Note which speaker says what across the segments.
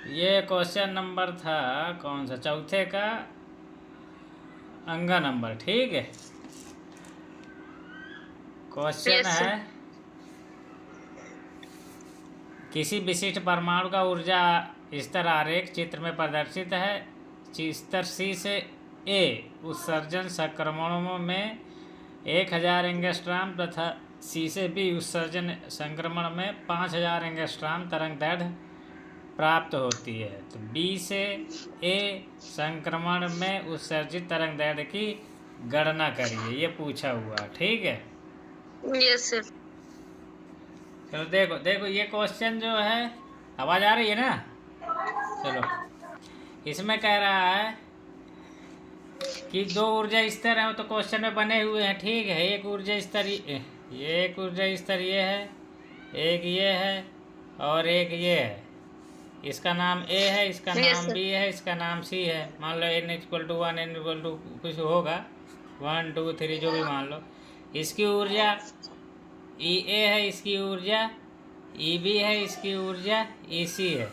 Speaker 1: ये question number था कौन सा, चौथे का अंगा नंबर। ठीक है, क्वेश्चन
Speaker 2: यस
Speaker 1: है
Speaker 2: सर।
Speaker 1: किसी विशिष्ट परमाणु का ऊर्जा स्तर आरेख चित्र में प्रदर्शित है। स्तर सी से ए उत्सर्जन संक्रमणों में 1000 एंगस्ट्राम तथा सी से बी उत्सर्जन संक्रमण में 5000 एंगस्ट्राम तरंग दैर्ध्य प्राप्त होती है। तो बी से ए संक्रमण में उत्सर्जित तरंग दैर्ध्य की गणना करिए, ये पूछा हुआ। ठीक है,
Speaker 2: यस सर।
Speaker 1: चलो देखो देखो ये क्वेश्चन जो है, आवाज़ आ रही है ना। चलो, इसमें कह रहा है कि दो ऊर्जा स्तर हैं, तो क्वेश्चन में बने हुए हैं। ठीक है, एक ऊर्जा स्तर ये एक ऊर्जा स्तर ये है, एक ये है और एक ये है। इसका नाम ए है, इसका
Speaker 2: यस
Speaker 1: नाम
Speaker 2: सर।
Speaker 1: बी है, इसका नाम सी है। मान लो n equal to 1, n equal to कुछ होगा, 1 2 3 जो भी मान लो। इसकी ऊर्जा ई ए है, इसकी ऊर्जा ई बी है, इसकी ऊर्जा ई सी है।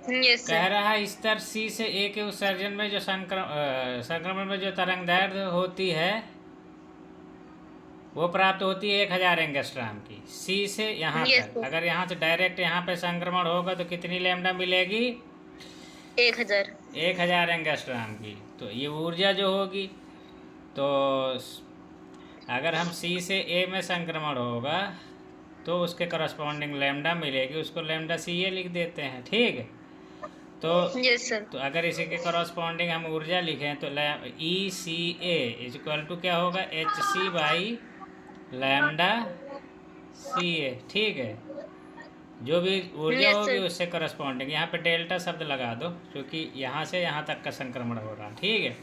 Speaker 2: यस
Speaker 1: कह
Speaker 2: सर।
Speaker 1: रहा है स्तर सी से ए के उत्सर्जन में जो संक्रमण में जो तरंग दैर्ध्य होती है वो प्राप्त होती है 1000 एंगस्ट्राम की। सी से यहाँ
Speaker 2: यस
Speaker 1: तक,
Speaker 2: सर।
Speaker 1: अगर यहाँ से डायरेक्ट यहाँ पे संक्रमण होगा तो कितनी लैम्डा मिलेगी?
Speaker 2: 1000।
Speaker 1: 1000 एंगस्ट्राम की। तो ये ऊर्जा जो होगी, तो अगर हम सी से ए में संक्रमण होगा तो उसके करस्पॉन्डिंग लैम्डा मिलेगी, उसको लैम्डा सी ए लिख देते हैं। ठीक है, तो
Speaker 2: यस सर।
Speaker 1: तो अगर इसी के करस्पॉन्डिंग हम ऊर्जा लिखें तो ई सी ए इक्वल टू क्या होगा, H C by lambda C ए। ठीक है, जो भी ऊर्जा
Speaker 2: यस
Speaker 1: होगी
Speaker 2: सर।
Speaker 1: उससे करस्पॉन्डिंग यहाँ पे डेल्टा शब्द लगा दो, क्योंकि यहाँ से यहाँ तक का संक्रमण हो रहा है। ठीक है,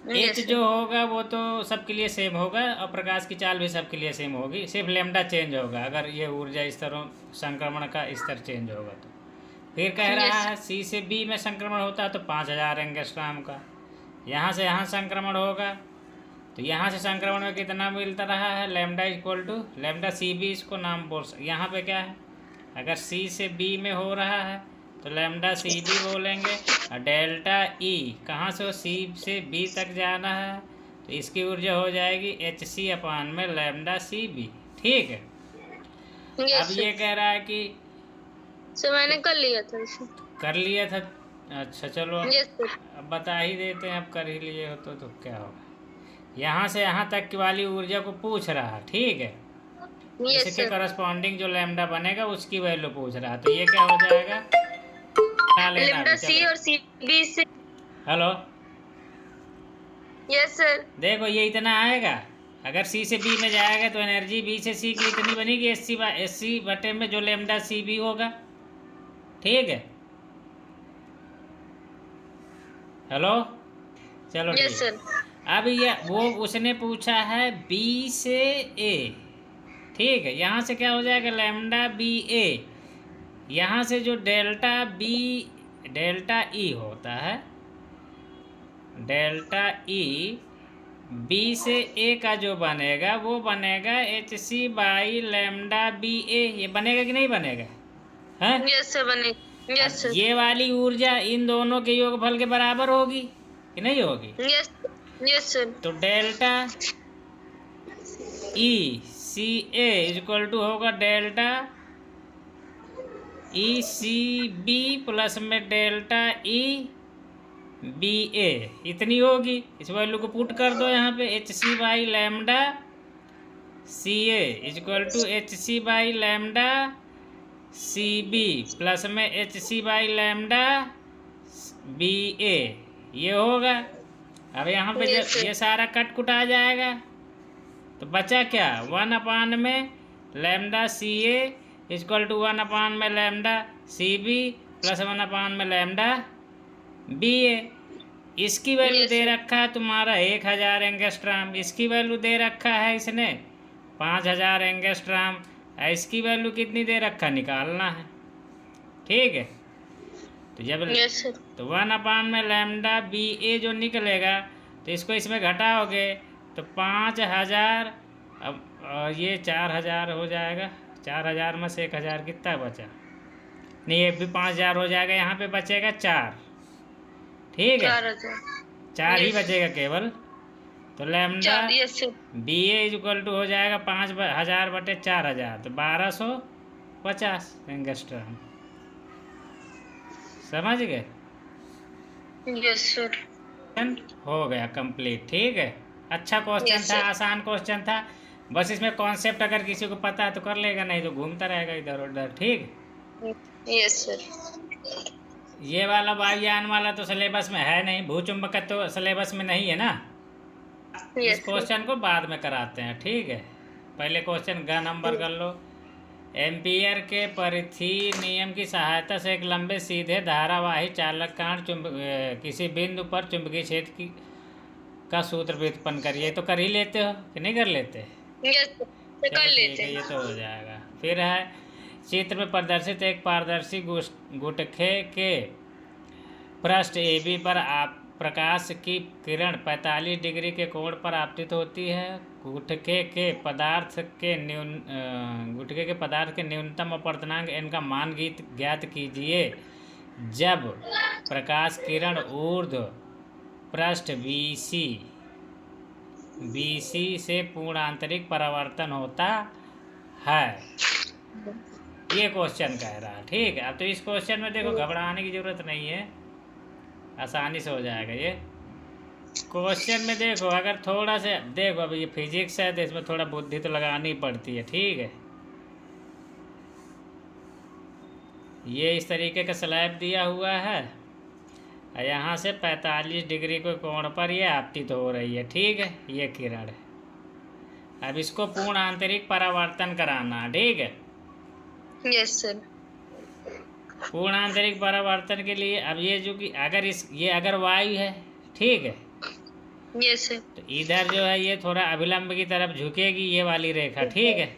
Speaker 1: एच
Speaker 2: यस सर।
Speaker 1: जो होगा वो तो सबके लिए सेम होगा और प्रकाश की चाल भी सबके लिए सेम होगी, सिर्फ लेमडा चेंज होगा अगर ये ऊर्जा स्तरों संक्रमण का स्तर चेंज होगा तो। फिर कह रहा
Speaker 2: यस
Speaker 1: है सी से बी में संक्रमण होता है तो 5000 एंगस्ट्राम का। यहाँ से यहाँ संक्रमण होगा तो यहाँ से संक्रमण में कितना मिलता रहा है, lambda equal to lambda C B, इसको नाम बोल सकते। यहाँ पे क्या है, अगर सी से बी में हो रहा है तो लैम्डा सी बी बोलेंगे, और डेल्टा ई कहाँ से हो, सी से बी तक जाना है तो इसकी ऊर्जा हो जाएगी एच सी अपान में लैम्डा सी बी। ठीक है, अब
Speaker 2: यस
Speaker 1: ये
Speaker 2: सर।
Speaker 1: कह रहा है कि
Speaker 2: सर मैंने कर लिया था इसे।
Speaker 1: कर लिया था। अच्छा चलो,
Speaker 2: यस सर।
Speaker 1: अब बता ही देते हैं, अब कर ही लिए हो तो क्या होगा। यहाँ से यहाँ तक की वाली ऊर्जा को पूछ रहा है। ठीक है,
Speaker 2: यस
Speaker 1: इसके
Speaker 2: सर।
Speaker 1: करस्पॉन्डिंग जो लैम्डा बनेगा उसकी वैल्यू पूछ रहा है, तो ये क्या हो जाएगा, क्या लेना
Speaker 2: लिम्डा
Speaker 1: अभी।
Speaker 2: सी
Speaker 1: चलो,
Speaker 2: और सी बी से।
Speaker 1: Hello,
Speaker 2: yes sir.
Speaker 1: देखो ये इतना आएगा। अगर सी से बी में जाएगा तो एनर्जी बी से सी की इतनी बनेगी, एस सी बटे में जो लेमडा सी बी होगा। ठीक है, हेलो, चलो
Speaker 2: यस
Speaker 1: ठीक
Speaker 2: सर।
Speaker 1: है। अब ये वो उसने पूछा है बी से ए। ठीक है, यहाँ से क्या हो जाएगा, लेमडा बी ए। यहाँ से जो डेल्टा बी डेल्टा ई होता है, डेल्टा ई बी से ए का जो बनेगा वो बनेगा H C by lambda B A. ये बनेगा कि नहीं बनेगा, है?
Speaker 2: यस सर बने।
Speaker 1: अब
Speaker 2: यस सर।
Speaker 1: ये वाली ऊर्जा इन दोनों के योगफल के बराबर होगी कि नहीं होगी?
Speaker 2: यस। Yes sir.
Speaker 1: तो delta E C A equal to होगा delta E C B plus में डेल्टा ई बी ए, इतनी होगी। इस वैल्यू को पुट कर दो यहाँ पे, H C by lambda C A equal to H C by lambda C B plus में H C by lambda B A, ये होगा। अब यहाँ पे
Speaker 2: यस
Speaker 1: जब
Speaker 2: सर।
Speaker 1: ये सारा कट कुट आ जाएगा तो बचा क्या, 1 अपान में lambda C A equal to 1 upon में lambda C B plus 1 upon में लैम्डा बी ए। इसकी वैल्यू
Speaker 2: यस
Speaker 1: दे
Speaker 2: सर।
Speaker 1: रखा है तुम्हारा 1000 एंगस्ट्राम, इसकी वैल्यू दे रखा है इसने 5000 एंगस्ट्राम। इसकी वैल्यू कितनी दे रखा, निकालना है। ठीक है, तो जब
Speaker 2: यस सर।
Speaker 1: तो 1 अपान में लैम्डा बी ए जो निकलेगा तो इसको इसमें घटाओगे तो 5000। अब ये 4000 हो जाएगा, 4000 में से 1000 कितना बचा, नहीं, ये भी 5,000 हो जाएगा, यहाँ पे बचेगा 4। ठीक है,
Speaker 2: 4,000।
Speaker 1: 4 ही
Speaker 2: यस।
Speaker 1: बचेगा केवल। तो lambda
Speaker 2: 4। Yes sir.
Speaker 1: B A equal to हो जाएगा 5,000 बटे 4,000, तो 1250 एंगस्ट्रॉम। समझ गए?
Speaker 2: Yes sir.
Speaker 1: हो गया कंप्लीट। ठीक है, अच्छा क्वेश्चन
Speaker 2: यस
Speaker 1: था,
Speaker 2: सर।
Speaker 1: आसान क्वेश्चन था। बस इसमें कॉन्सेप्ट अगर किसी को पता है तो कर लेगा, नहीं तो घूमता रहेगा इधर उधर। ठीक,
Speaker 2: यस सर।
Speaker 1: ये वाला वायुयान वाला तो सिलेबस में है नहीं, भूचुंबकत्व तो सिलेबस में नहीं है ना। इस
Speaker 2: यस सर।
Speaker 1: क्वेश्चन को बाद में कराते हैं। ठीक है, पहले क्वेश्चन का नंबर कर लो। एम्पियर के परिधि नियम की सहायता से एक लंबे सीधे धारावाही चालक कांड किसी बिंदु पर चुंबकीय क्षेत्र की का सूत्र व्युत्पन्न करिए। तो कर ही लेते हो कि नहीं कर लेते?
Speaker 2: यस सर, कर
Speaker 1: चलो ठीक
Speaker 2: लेते
Speaker 1: है, ये
Speaker 2: हैं।
Speaker 1: तो हो जाएगा। फिर है चित्र में प्रदर्शित एक पारदर्शी गुटखे के पृष्ठ AB पर आप प्रकाश की किरण 45 डिग्री के कोण पर आपतित होती है। गुटखे के पदार्थ के न्यूनतम अपवर्तनांक n का मान ज्ञात कीजिए जब प्रकाश किरण ऊर्ध्व पृष्ठ BC से पूर्ण आंतरिक परावर्तन होता है। ये क्वेश्चन कह रहा है। ठीक है, अब तो इस क्वेश्चन में देखो घबराने की जरूरत नहीं है, आसानी से हो जाएगा ये क्वेश्चन में। देखो अगर थोड़ा सा देखो, अब ये फिजिक्स है तो इसमें थोड़ा बुद्धि तो लगानी पड़ती है। ठीक है, ये इस तरीके का स्लैब दिया हुआ है, यहाँ से 45 डिग्री के कोण पर ये आपतित हो रही है। ठीक है, ये किरण है। अब इसको पूर्ण आंतरिक परावर्तन कराना है। ठीक है,
Speaker 2: यस सर।
Speaker 1: पूर्ण आंतरिक परावर्तन के लिए अब ये जो कि अगर ये अगर वायु है, ठीक है,
Speaker 2: यस सर।
Speaker 1: तो इधर जो है ये थोड़ा अभिलंब की तरफ झुकेगी, ये वाली रेखा। ठीक है,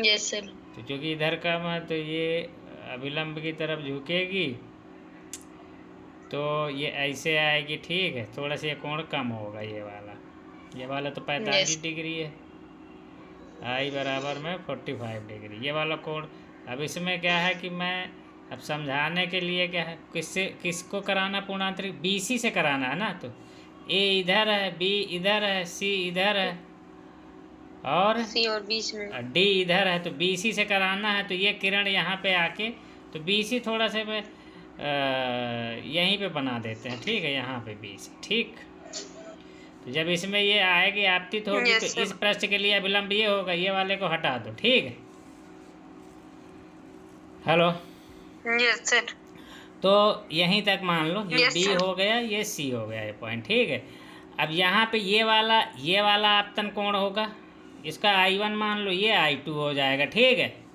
Speaker 2: यस सर।
Speaker 1: तो चूँकि इधर कम है तो ये अभिलंब की तरफ झुकेगी, तो ये ऐसे आएगी। ठीक है, थोड़ा सा ये कोण कम होगा, ये वाला तो 45 डिग्री है, आई बराबर में 45 डिग्री ये वाला कोण। अब इसमें क्या है कि मैं अब समझाने के लिए क्या है, किसको कराना पूर्णांतरिक BC से कराना है ना। तो A इधर है, B इधर है, C इधर है और
Speaker 2: C और बीच में
Speaker 1: D इधर है, तो BC से कराना है। तो ये किरण यहाँ पे आके तो BC थोड़ा सा यहीं पे बना देते हैं। ठीक है, यहाँ पे BC। ठीक, तो जब इसमें ये आएगी आपतित होगी तो इस पृष्ठ के लिए अभिलंब ये होगा, ये वाले को हटा दो। ठीक है, हेलो।
Speaker 2: Yes sir.
Speaker 1: तो यहीं तक मान लो ये B हो गया, ये C हो गया, ये पॉइंट। ठीक है, अब यहाँ पे ये वाला आपतन कोण होगा, इसका I1 मान लो, ये I2 हो जाएगा। ठीक है,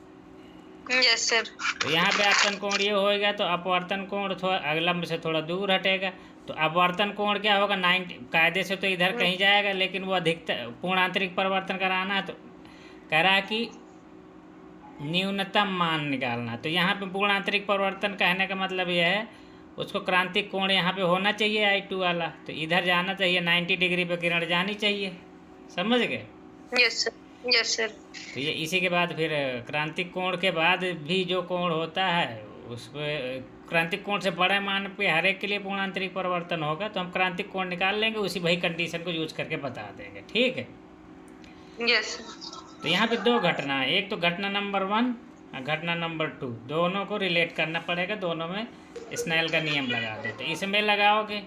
Speaker 2: यस सर।
Speaker 1: तो यहाँ पे आपतन कोण ये होएगा, तो अपवर्तन कोण थोड़ा अभिलंब से थोड़ा दूर हटेगा। तो अपवर्तन कोण क्या होगा, 90 कायदे से तो इधर कहीं जाएगा, लेकिन वो अधिकतर पूर्ण आंतरिक परिवर्तन कराना है तो कह रहा है कि न्यूनतम मान निकालना। तो यहाँ पे पूर्ण आंतरिक परिवर्तन कहने का मतलब यह है उसको क्रांतिक कोण यहाँ पे होना चाहिए I2 वाला, तो इधर जाना चाहिए 90 डिग्री पे किरण जानी चाहिए। समझ गए?
Speaker 2: Yes sir. Yes sir.
Speaker 1: तो ये इसी के बाद फिर क्रांतिक कोण के बाद भी जो कोण होता है उसमें क्रांतिक कोण से बड़े मान पे हर एक के लिए पूर्ण आंतरिक परिवर्तन होगा, तो हम क्रांतिक कोण निकाल लेंगे, उसी वही कंडीशन को यूज करके बता देंगे। ठीक है,
Speaker 2: यस।
Speaker 1: तो यहाँ पे दो घटना है, एक तो घटना नंबर 1 और घटना नंबर 2, दोनों को रिलेट करना पड़ेगा, दोनों में स्नेल का नियम लगा दो। तो इसमें लगाओगे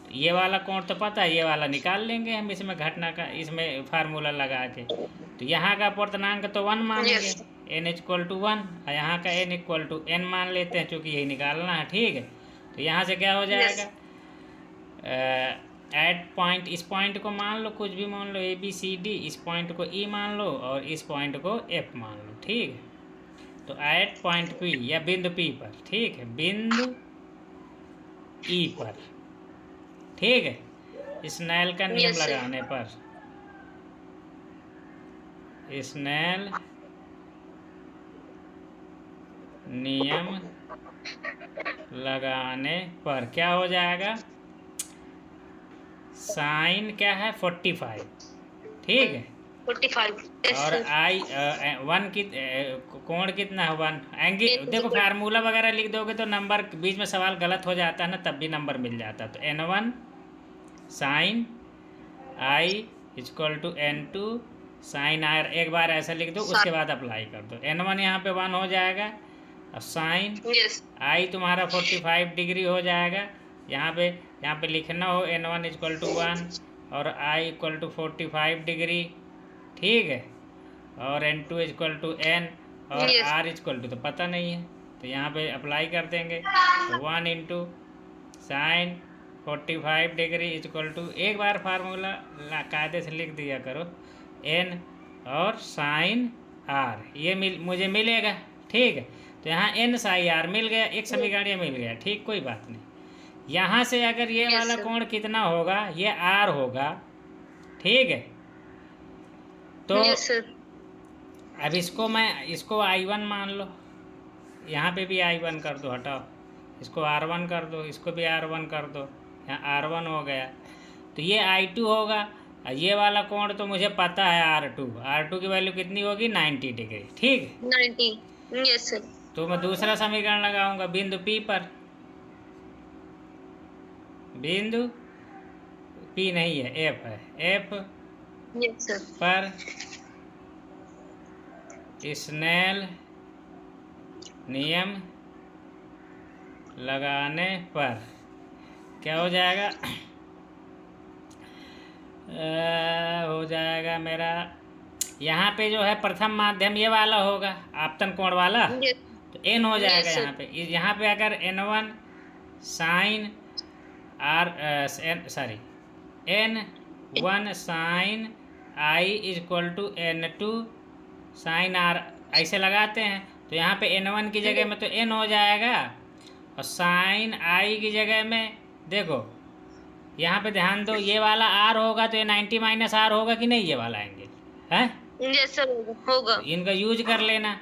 Speaker 1: तो ये वाला कोण तो पता है, ये वाला निकाल लेंगे हम इसमें घटना का, इसमें फार्मूला लगा के। तो यहाँ का अपवर्तनांक तो 1 मानेंगे, n = 1, और यहाँ का n = n मान लेते हैं, चूँकि यही निकालना है। ठीक है, तो यहाँ से क्या हो जाएगा, एट पॉइंट, इस पॉइंट को मान लो, कुछ भी मान लो ABCD, इस पॉइंट को E मान लो और इस पॉइंट को F मान लो। ठीक है, तो एट पॉइंट P या बिंदु P पर, ठीक है, बिंदु E पर, ठीक है, स्नेल का नियम लगाने पर, स्नेल नियम लगाने पर क्या हो जाएगा, साइन क्या है 45। ठीक है,
Speaker 2: 45. Yes,
Speaker 1: और
Speaker 2: sir.
Speaker 1: आई वन की कोण कितना है वन एंगल।
Speaker 2: N
Speaker 1: देखो
Speaker 2: equal
Speaker 1: फार्मूला वगैरह लिख दोगे तो नंबर बीच में सवाल गलत हो जाता है ना, तब भी नंबर मिल जाता है। तो N1 sine i equal to N2 sine r, एक बार ऐसा लिख दो, उसके बाद अप्लाई कर दो। N1 यहाँ पे 1 हो जाएगा और साइन
Speaker 2: yes,
Speaker 1: आई तुम्हारा 45 डिग्री हो जाएगा। यहाँ पे लिखना हो N1 इक्वल टू 1 और आई इक्वल टू 45 डिग्री, ठीक है। और N2 इक्वल टू N और
Speaker 2: yes,
Speaker 1: R इक्वल टू तो पता नहीं है, तो यहाँ पे अप्लाई कर देंगे। तो 1 into sine 45 degree equal to, एक बार फार्मूला कायदे से लिख दिया करो, N और साइन R, ये मुझे मिलेगा, ठीक है। तो यहाँ N साइन R मिल गया, एक समीकरण ये मिल गया, ठीक, कोई बात नहीं। यहाँ से अगर ये
Speaker 2: Yes,
Speaker 1: वाला
Speaker 2: sir.
Speaker 1: कोण कितना होगा, ये R होगा, ठीक है। तो
Speaker 2: yes, sir.
Speaker 1: अब इसको I1 मान लो, यहाँ पे भी I1 कर दो, हटाओ, इसको R1 कर दो, इसको भी R1 कर दो, यहाँ R1 हो गया। तो ये I2 होगा, और ये वाला कोण तो मुझे पता है R2 की वैल्यू कितनी होगी 90 डिग्री, ठीक है।
Speaker 2: 90. Yes, sir.
Speaker 1: तो मैं दूसरा समीकरण लगाऊंगा बिंदु P पर, बिंदु P नहीं है, F है, F
Speaker 2: Yes, sir.
Speaker 1: पर स्नेल नियम लगाने पर क्या हो जाएगा, हो जाएगा मेरा, यहाँ पे जो है प्रथम माध्यम ये वाला होगा, आपतन कोण वाला,
Speaker 2: Yes,
Speaker 1: तो N हो जाएगा।
Speaker 2: Yes, sir.
Speaker 1: यहाँ पे अगर N1 sine r N1 sine i equal to N2 sine r, ऐसे लगाते हैं। तो यहाँ पे N1 की जगह में तो N हो जाएगा, और साइन आई की जगह में देखो, यहाँ पे ध्यान दो, ये वाला R होगा तो ये 90 माइनस R होगा कि नहीं, ये वाला एंगल है।
Speaker 2: yes, sir. होगा.
Speaker 1: तो इनका यूज कर लेना।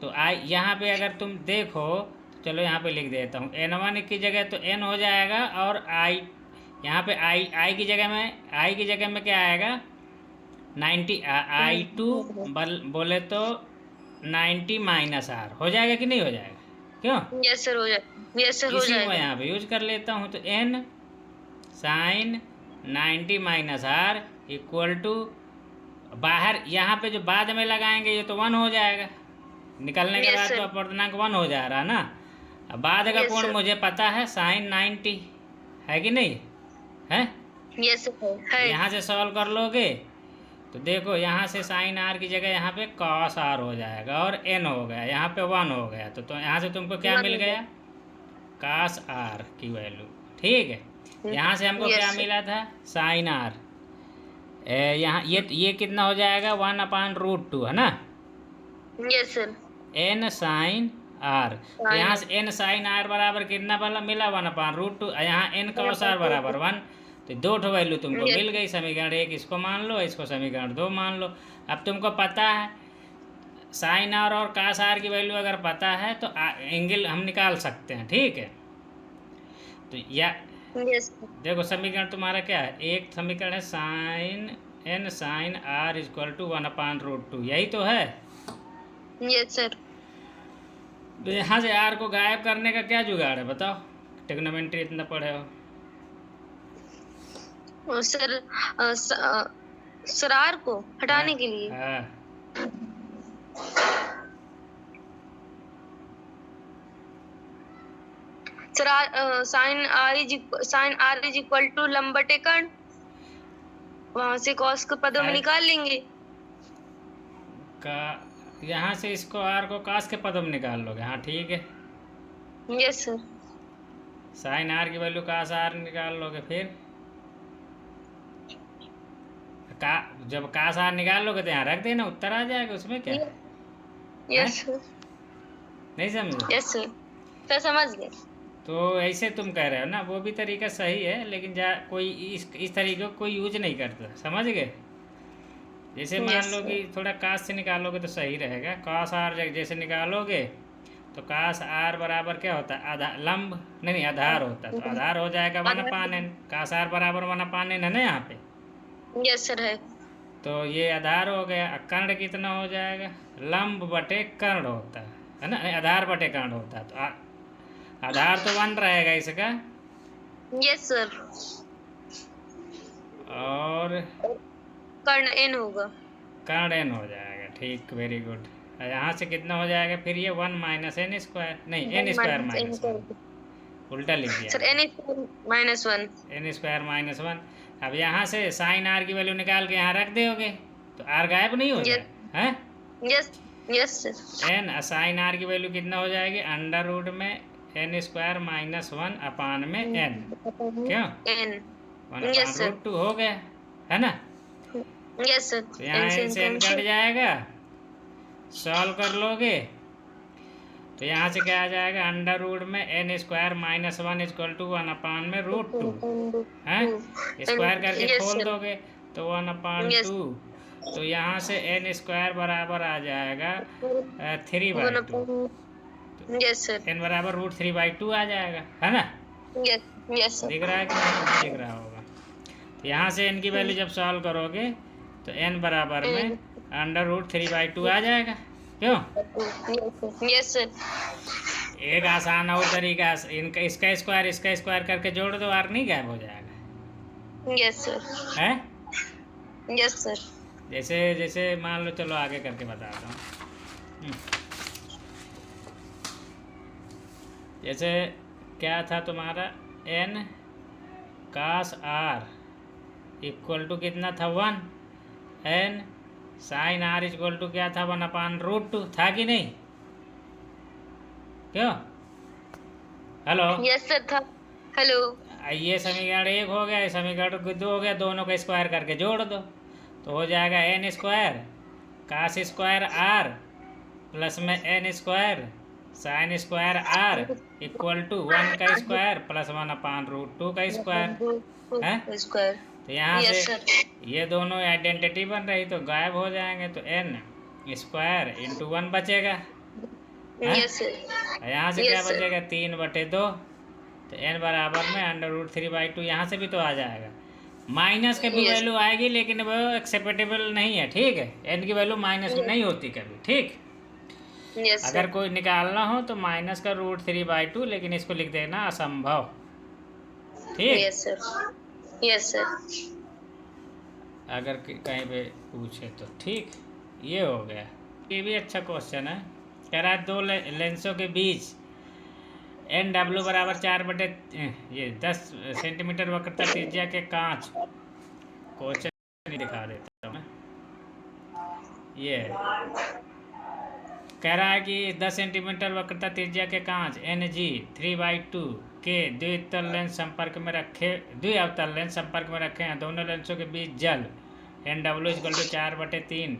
Speaker 1: तो आई यहाँ पे अगर तुम देखो, तो चलो यहाँ पे लिख देता हूँ, N1 की जगह तो N हो जाएगा, और आई यहाँ पे आई की जगह में क्या आएगा 90, I2 बोले तो 90 माइनस R हो जाएगा कि नहीं हो जाएगा, क्यों?
Speaker 2: Yes, sir. हो जाएगा. Yes, sir. हो
Speaker 1: इसी को
Speaker 2: जाएगा.
Speaker 1: यहाँ पे यूज कर लेता हूँ। तो N sine 90 minus R equal to, बाहर यहाँ पे जो बाद में लगाएंगे ये तो 1 हो जाएगा, निकलने के
Speaker 2: Yes,
Speaker 1: बाद
Speaker 2: sir.
Speaker 1: तो अपूर्णांक 1 हो जा रहा ना। अब बाद का
Speaker 2: Yes,
Speaker 1: कोण
Speaker 2: sir.
Speaker 1: मुझे पता है साइन 90 है कि नहीं है।
Speaker 2: Yes, sir. है.
Speaker 1: यहाँ से सॉल्व कर लोगे तो देखो, यहाँ से साइन आर की जगह यहाँ पे कॉस आर हो जाएगा, और N हो गया, यहाँ पे 1 हो गया। तो यहाँ से तुमको क्या
Speaker 2: 1
Speaker 1: मिल
Speaker 2: हो
Speaker 1: गया, कास आर की वैल्यू, ठीक है। यहाँ से हमको
Speaker 2: Yes,
Speaker 1: क्या
Speaker 2: sir.
Speaker 1: मिला था, साइन आर, यहाँ ये कितना हो जाएगा 1/√2 है ना,
Speaker 2: Yes, sir.
Speaker 1: N sine r. तो यहाँ से N साइन आर बराबर कितना वाला मिला 1/√2, यहाँ N कॉस आर बराबर 1। तो 2 ठो वैल्यू तुमको
Speaker 2: Yes.
Speaker 1: मिल गई। समीकरण 1 इसको मान लो, इसको समीकरण 2 मान लो। अब तुमको पता है साइन आर और कास आर की वैल्यू अगर पता है तो एंगल हम निकाल सकते हैं, ठीक है। तो या
Speaker 2: Yes, sir.
Speaker 1: देखो समीकरण तुम्हारा क्या है, एक समीकरण है sine N sine r equal to 1/√2, यही तो है।
Speaker 2: Yes, sir.
Speaker 1: तो यहाँ से आर को गायब करने का क्या जुगाड़ है बताओ, ट्रिग्नोमेट्री इतना पढ़े हो।
Speaker 2: सर, सरार को हटाने के लिए
Speaker 1: हाँ,
Speaker 2: sine r is equal to लंबा टेकन, वहां से कॉस को पदों में
Speaker 1: हाँ।
Speaker 2: निकाल लेंगे.
Speaker 1: का यहाँ से इसको आर को कास के पदों में निकाल लोगे, हाँ ठीक है।
Speaker 2: Yes sir.
Speaker 1: साइन आर की वैल्यू कास आर निकाल लोगे, फिर जब कास आर निकाल लोगे तो यहाँ रख देना, उत्तर आ जाएगा, उसमें क्या है।
Speaker 2: Yes sir.
Speaker 1: नहीं समझे?
Speaker 2: यस सर, तो समझ गए.
Speaker 1: तो ऐसे तुम कह रहे हो ना, वो भी तरीका सही है, लेकिन कोई इस तरीके को कोई यूज नहीं करता, समझ गए। जैसे मान
Speaker 2: Yes,
Speaker 1: लो कि थोड़ा कास से निकालोगे तो सही रहेगा। कास आर जैसे निकालोगे तो कास आर बराबर क्या होता है, लंब नहीं आधार होता है, तो आधार हो जाएगा 1/n। कास आर बराबर 1/n है ना यहाँ पे।
Speaker 2: यस सर है.
Speaker 1: तो ये आधार हो गया। कर्ण कितना हो जाएगा? लंब बटे कर्ण होता है ना, आधार बटे कर्ण होता है, तो आधार तो 1 रहेगा इसका,
Speaker 2: यस सर।
Speaker 1: और
Speaker 2: कर्ण n होगा।
Speaker 1: कर्ण n हो जाएगा। ठीक, वेरी गुड। यहाँ से कितना हो जाएगा फिर ये 1 माइनस एन स्क्वायर, नहीं एन स्क्वायर माइनस 1, उल्टा लिख दिया
Speaker 2: sir n minus 1।
Speaker 1: N square minus 1। अब यहाँ से साइन आर की वैल्यू निकाल के यहाँ रख दोगे तो आर गायब नहीं हो जाएगा, हैं?
Speaker 2: Yes yes sir.
Speaker 1: N sine r की वैल्यू कितना हो जाएगी? अंडर रूट में एन स्क्वायर माइनस 1 अपान में एन, क्यों?
Speaker 2: n।
Speaker 1: 1
Speaker 2: yes
Speaker 1: upon
Speaker 2: sir.
Speaker 1: Root 2 हो गया, है ना?
Speaker 2: Yes sir.
Speaker 1: तो यहाँ एन से एन कट जाएगा, सॉल्व कर लोगे तो यहाँ से क्या आ जाएगा? अंडर रूट में n square minus 1 equal to 1 upon में रूट 2, है? स्क्वायर करके खोल दोगे तो 1 अपान 2, तो यहाँ से एन स्क्वायर बराबर आ जाएगा 3/2।
Speaker 2: Yes sir.
Speaker 1: एन बराबर रूट 3/2 आ जाएगा, है ना?
Speaker 2: Yes sir.
Speaker 1: दिख रहा है कि नहीं दिख रहा होगा? तो यहाँ से एन की वैल्यू जब सॉल्व करोगे तो एन बराबर में अंडर रूट 3/2 आ जाएगा, क्यों?
Speaker 2: Yes sir.
Speaker 1: एक आसान और तरीका, इनका इसका स्क्वायर करके जोड़ दो, आर नहीं गायब हो जाएगा,
Speaker 2: यस सर।
Speaker 1: है?
Speaker 2: Yes sir.
Speaker 1: जैसे जैसे मान लो, चलो आगे करके बताता हूँ। जैसे क्या था तुम्हारा? N cos r equal to कितना था? 1। N sine r equal to क्या था? 1 अपान रूट 2 था कि नहीं? क्यों? हेलो?
Speaker 2: यस सर था। हेलो।
Speaker 1: ये समीकरण 1 हो गया, समीकरण 2 हो गया, दोनों का स्क्वायर करके जोड़ दो तो हो जाएगा n square cos square r plus में n square sine square r equal to 1 का स्क्वायर प्लस 1 अपान रूट 2 का स्क्वायर, है?
Speaker 2: स्क्वायर।
Speaker 1: तो यहाँ
Speaker 2: यस
Speaker 1: से
Speaker 2: सर।
Speaker 1: ये दोनों आइडेंटिटी बन रही तो गायब हो जाएंगे, तो एन स्क्वायर इंटू 1 बचेगा, है?
Speaker 2: Yes sir.
Speaker 1: यहाँ से क्या बचेगा? 3/2, तो एन बराबर में अंडर रूट 3/2। यहाँ से भी तो आ जाएगा, माइनस की भी वैल्यू आएगी लेकिन वो एक्सेप्टेबल नहीं है, ठीक है? एन की वैल्यू माइनस में नहीं होती कभी, ठीक? अगर कोई निकालना हो तो माइनस का रूट 3/2, लेकिन इसको लिख देना असंभव, ठीक?
Speaker 2: Yes sir. Yes sir.
Speaker 1: अगर कहीं पे पूछे तो, ठीक? ये हो गया। ये भी अच्छा क्वेश्चन है। कह रहा है 2 लेंसों के बीच एन डब्ल्यू बराबर 4 ये 10 सेंटीमीटर वक्रता त्रिज्या के कांच, क्वेश्चन नहीं दिखा देता हूँ मैं। ये कह रहा है कि 10 सेंटीमीटर वक्रता त्रिज्या के कांच एन जी 3/2 के द्विअवतल लेंस संपर्क में रखे हैं। दोनों लेंसों के बीच जल एन डब्ल्यू इक्वल टू 4/3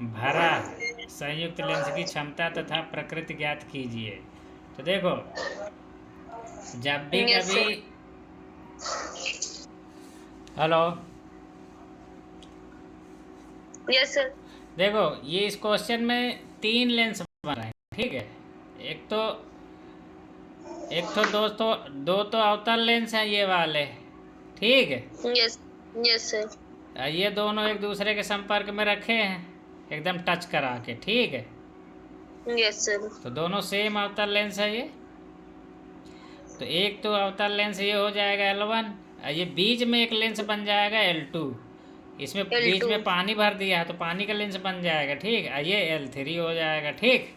Speaker 1: भरा संयुक्त लेंस की क्षमता तथा प्रकृति ज्ञात कीजिए। तो देखो, जब भी कभी, हेलो?
Speaker 2: Yes sir.
Speaker 1: देखो, ये इस क्वेश्चन में 3 लेंस बन रहे हैं, ठीक है? एक तो दोस्तों 2 तो अवतल लेंस हैं ये वाले, ठीक है?
Speaker 2: Yes yes sir.
Speaker 1: ये दोनों एक दूसरे के संपर्क में रखे हैं एकदम टच करा के, ठीक है?
Speaker 2: Yes sir.
Speaker 1: तो दोनों सेम अवतल लेंस है ये। तो एक तो अवतल लेंस ये हो जाएगा L1, ये बीच में एक लेंस बन जाएगा L2। इसमें बीच में पानी भर दिया है तो पानी का लेंस बन जाएगा, ठीक? ये L3 हो जाएगा, ठीक?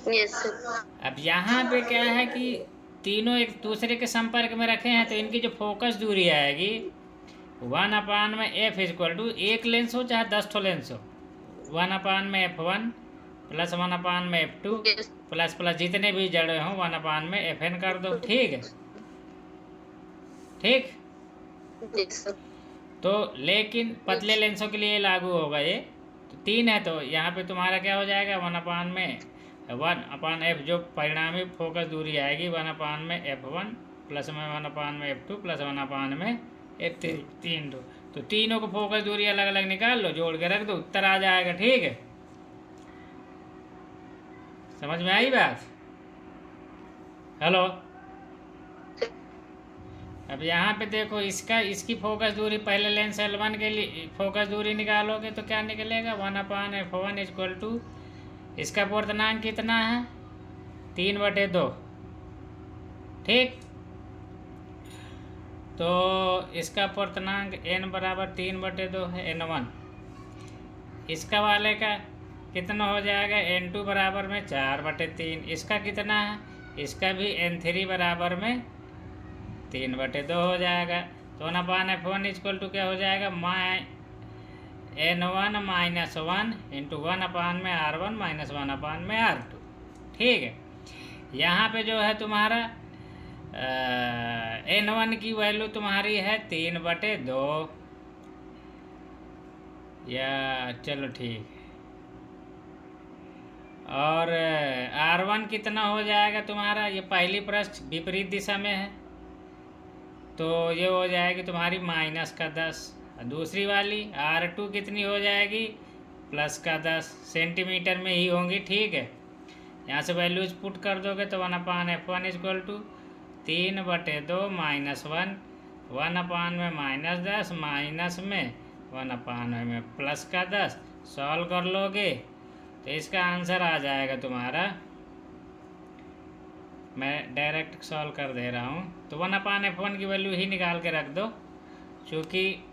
Speaker 2: Yes sir.
Speaker 1: अब यहाँ पे क्या है कि तीनों एक दूसरे के संपर्क में रखे हैं तो इनकी जो फोकस दूरी आएगी 1 अपान में एफ इक्वल टू, एक लेंस हो चाहे 10 ठो लेंस हो, 1 अपान में F1 प्लस 1 अपान में F2 प्लस जितने भी जड़े हों 1 अपान में Fn कर दो, ठीक है? ठीक? तो लेकिन पतले लेंसों के लिए लागू होगा ये। तो 3 है तो यहाँ पे तुम्हारा क्या हो जाएगा? 1 अपान F, जो परिणामी फोकस दूरी आएगी 1 अपान में F1 प्लस में 1 अपान में F2 प्लस 1 अपान में F3, 3 तो तीनों को फोकस दूरी अलग अलग निकाल लो, जोड़ के रख दो, उत्तर आ जाएगा, ठीक है? समझ में आई बात? हेलो? अब यहाँ पे देखो इसकी फोकस दूरी पहले लेंस L1 के लिए फोकस दूरी निकालोगे तो क्या निकलेगा 1/f1 इक्वल टू इसका पूर्णांक कितना है 3/2। ठीक, तो इसका पूर्णांक n बराबर 3/2 है n1। इसका वाले का कितना हो जाएगा n2 बराबर में 4/3। इसका कितना है इसका भी n3 बराबर में 3/2 हो जाएगा। तो 1/f1 इक्वल टू क्या हो जाएगा n1 minus 1 into 1/r1 minus 1/r2। ठीक है, यहाँ पे जो है तुम्हारा n1 की वैल्यू तुम्हारी है 3/2 या चलो ठीक है। और r1 कितना हो जाएगा तुम्हारा, ये पहली पृष्ठ विपरीत दिशा में है तो ये हो जाएगी तुम्हारी -10। दूसरी वाली r2 कितनी हो जाएगी +10 सेंटीमीटर में ही होंगी। ठीक है, यहाँ से वैल्यूज पुट कर दोगे तो 1/f1 इक्वल टू 3/2 माइनस 1 1/में -10 माइनस में 1/में +10 सॉल्व कर लोगे तो इसका आंसर आ जाएगा तुम्हारा, मैं डायरेक्ट सॉल्व कर दे रहा हूँ। तो 1/f1 की वैल्यू ही निकाल के रख दो, क्योंकि